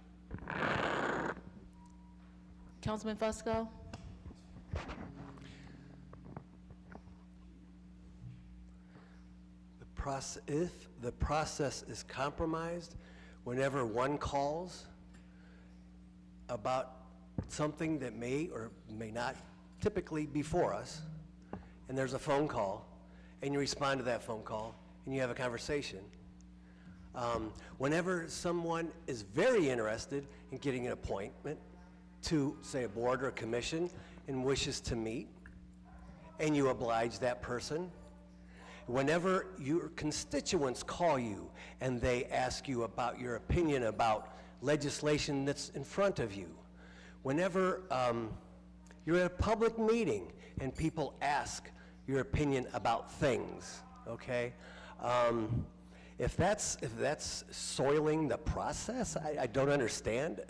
Councilman Fusco? If the process is compromised, whenever one calls about something that may or may not typically be for us, and there's a phone call, and you respond to that phone call, and you have a conversation. Whenever someone is very interested in getting an appointment to, say, a board or a commission and wishes to meet, and you oblige that person, whenever your constituents call you and they ask you about your opinion about legislation that's in front of you, whenever you're at a public meeting and people ask your opinion about things, okay? If that's soiling the process, I don't understand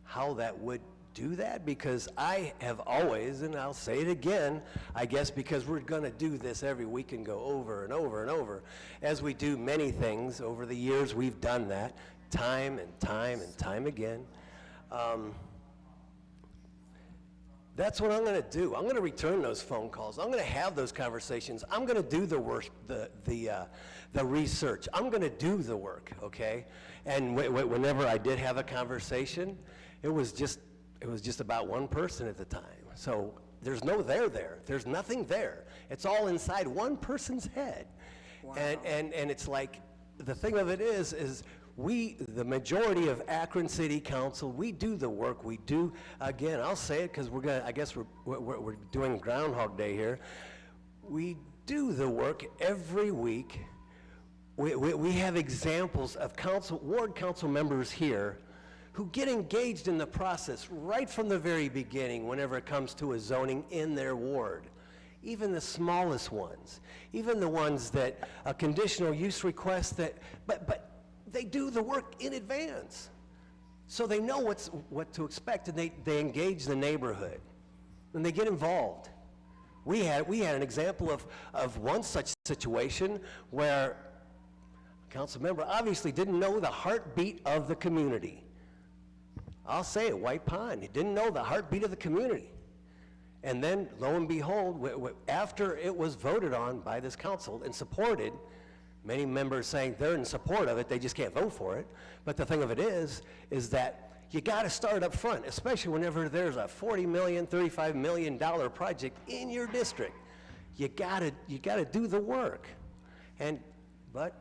how that would do that, because I have always, and I'll say it again, I guess because we're going to do this every week and go over and over and over. As we do many things over the years, we've done that time and time and time again. That's what I'm going to do. I'm going to return those phone calls. I'm going to have those conversations. I'm going to do the work, the research. I'm going to do the work, okay? And whenever I did have a conversation, it was just about one person at the time. So there's no there. There's nothing there. It's all inside one person's head. Wow. And it's like, the thing of it is we, the majority of Akron City Council, we do the work. We do, again, I'll say it because I guess we're doing Groundhog Day here. We do the work every week. We have examples of ward council members here who get engaged in the process right from the very beginning whenever it comes to a zoning in their ward. Even the smallest ones, even the ones that a conditional use request but they do the work in advance. So they know what to expect, and they engage the neighborhood and they get involved. We had an example of one such situation where a council member obviously didn't know the heartbeat of the community. I'll say it, White Pond. He didn't know the heartbeat of the community. And then, lo and behold, after it was voted on by this council and supported, many members saying they're in support of it, they just can't vote for it. But the thing of it is that you got to start up front, especially whenever there's a $40 million, $35 million project in your district. You got to do the work. But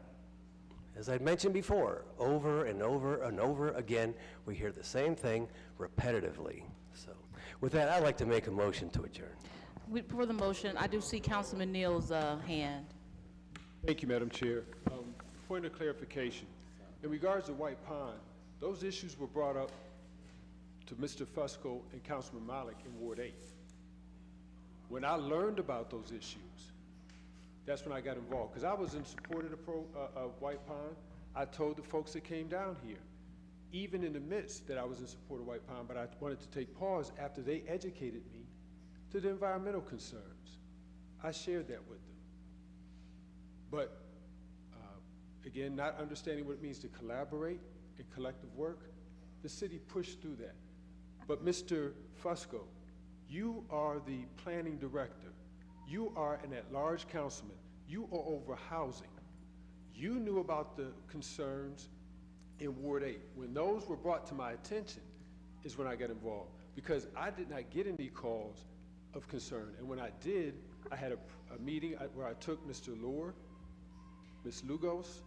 as I mentioned before, over and over and over again, we hear the same thing repetitively. So With that, I'd like to make a motion to adjourn. For the motion, I do see Councilman Neal's hand. Thank you, Madam Chair. Point of clarification. In regards to White Pond, those issues were brought up to Mr. Fusco and Councilman Malik in Ward 8. When I learned about those issues, that's when I got involved, because I was in support of White Pond. I told the folks that came down here, even in the midst that I was in support of White Pond, but I wanted to take pause after they educated me to the environmental concerns. I shared that with them. But again, not understanding what it means to collaborate and collective work, the city pushed through that. But Mr. Fusco, you are the planning director. You are an at-large councilman. You are over housing. You knew about the concerns in Ward 8. When those were brought to my attention is when I got involved, because I did not get any calls of concern. And when I did, I had a meeting where I took Mr. Lohr, Ms. Lugos,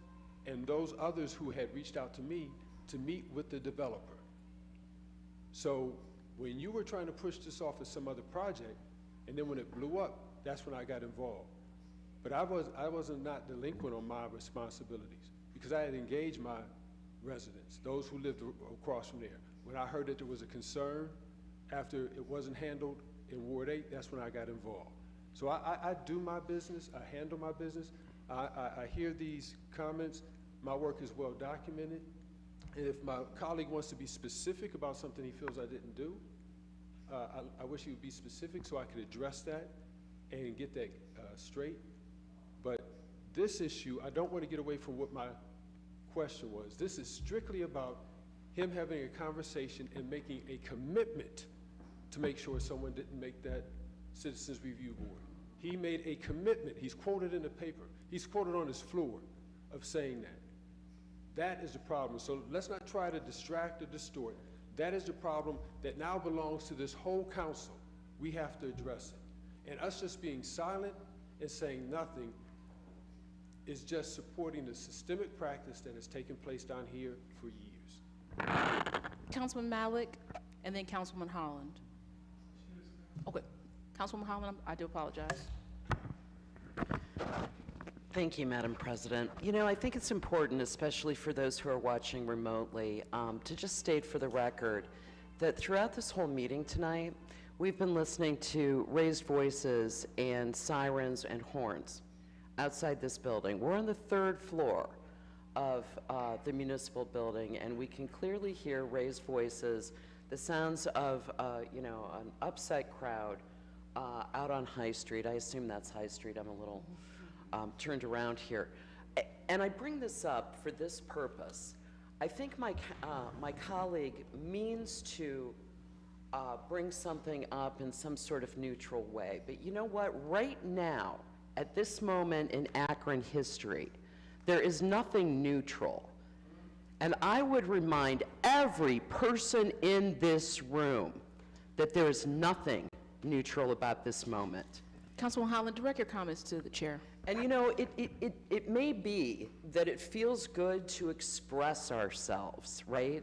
and those others who had reached out to me to meet with the developer. So when you were trying to push this off as some other project, and then when it blew up, that's when I got involved. But I wasn't not delinquent on my responsibilities, because I had engaged my residents, those who lived across from there. When I heard that there was a concern after it wasn't handled in Ward 8, that's when I got involved. So I do my business, I handle my business. I hear these comments. My work is well documented. And if my colleague wants to be specific about something he feels I didn't do, I wish he would be specific so I could address that and get that straight. But this issue, I don't want to get away from what my question was. This is strictly about him having a conversation and making a commitment to make sure someone didn't make that Citizens Review Board. He made a commitment. He's quoted in the paper. He's quoted on his floor of saying that. That is the problem. So let's not try to distract or distort. That is the problem that now belongs to this whole council. We have to address it. And us just being silent and saying nothing is just supporting the systemic practice that has taken place down here for years. Councilman Malik, and then Councilman Holland. Okay, Councilwoman Holland, I do apologize. Thank you, Madam President. You know, I think it's important, especially for those who are watching remotely, to just state for the record that throughout this whole meeting tonight, we've been listening to raised voices and sirens and horns outside this building. We're on the 3rd floor of the municipal building, and we can clearly hear raised voices, the sounds of, you know, an upset crowd out on High Street. I assume that's High Street. I'm a little turned around here. And I bring this up for this purpose. I think my colleague means to bring something up in some sort of neutral way. But you know what? Right now, at this moment in Akron history, there is nothing neutral. And I would remind every person in this room that there is nothing neutral about this moment. Councilwoman Holland, direct your comments to the chair. And you know, it may be that it feels good to express ourselves, right?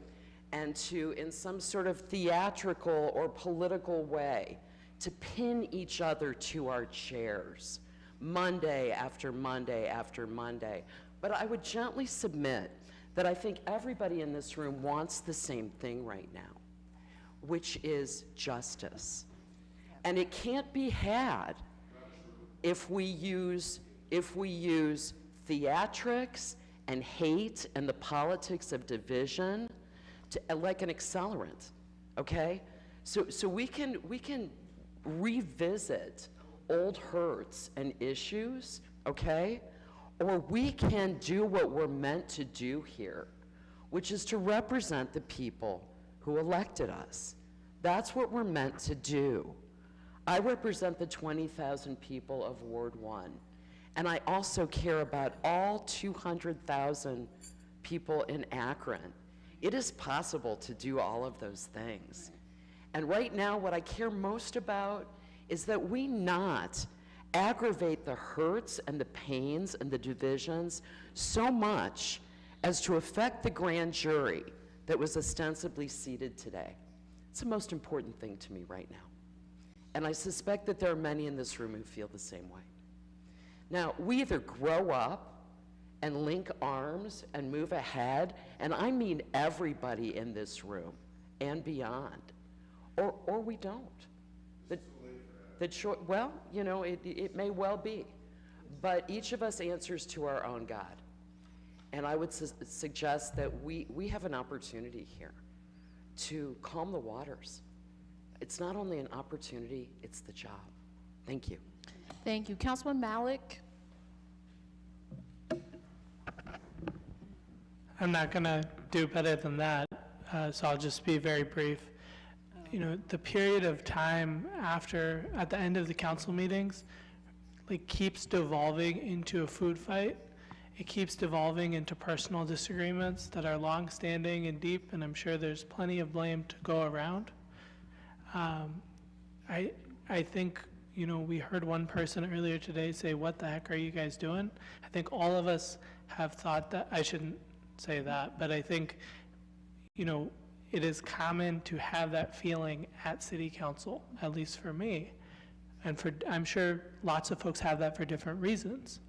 And to, in some sort of theatrical or political way, to pin each other to our chairs, Monday after Monday after Monday. But I would gently submit that I think everybody in this room wants the same thing right now, which is justice. And it can't be had if we use theatrics and hate and the politics of division to, like an accelerant, okay? So we can revisit old hurts and issues, okay? Or we can do what we're meant to do here, which is to represent the people who elected us. That's what we're meant to do. I represent the 20,000 people of Ward 1, and I also care about all 200,000 people in Akron. It is possible to do all of those things. And right now, what I care most about is that we not aggravate the hurts and the pains and the divisions so much as to affect the grand jury that was ostensibly seated today. It's the most important thing to me right now. And I suspect that there are many in this room who feel the same way. Now, we either grow up and link arms and move ahead, and I mean everybody in this room and beyond, or we don't. Well, you know, it may well be, but each of us answers to our own God. And I would suggest that we have an opportunity here to calm the waters. It's not only an opportunity, it's the job. Thank you. Thank you. Councilman Malik? I'm not going to do better than that, so I'll just be very brief. You know, the period of time at the end of the council meetings, like, keeps devolving into a food fight. It keeps devolving into personal disagreements that are long-standing and deep, and I'm sure there's plenty of blame to go around. I think, you know, we heard one person earlier today say, "What the heck are you guys doing?" I think all of us have thought that. I shouldn't say that, but I think, you know, it is common to have that feeling at city council, at least for me. And I'm sure lots of folks have that for different reasons.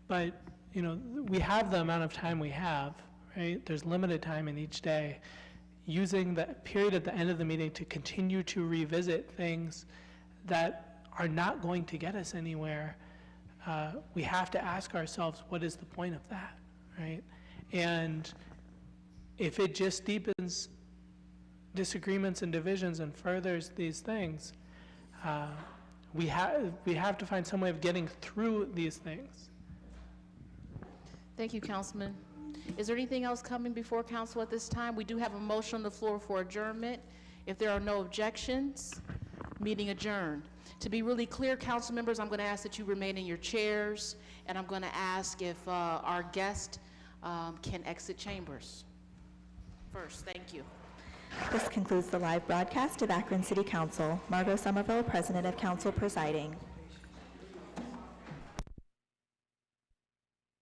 But, you know, we have the amount of time we have, right? There's limited time in each day. Using the period at the end of the meeting to continue to revisit things that are not going to get us anywhere, we have to ask ourselves, what is the point of that, right? And if it just deepens disagreements and divisions and furthers these things, we have to find some way of getting through these things. Thank you, Councilman. Is there anything else coming before council at this time? We do have a motion on the floor for adjournment. If there are no objections, meeting adjourned. To be really clear, council members, I'm going to ask that you remain in your chairs, and I'm going to ask if our guest can exit chambers first. Thank you. This concludes the live broadcast of Akron City Council. Margot Somerville, President of Council, presiding.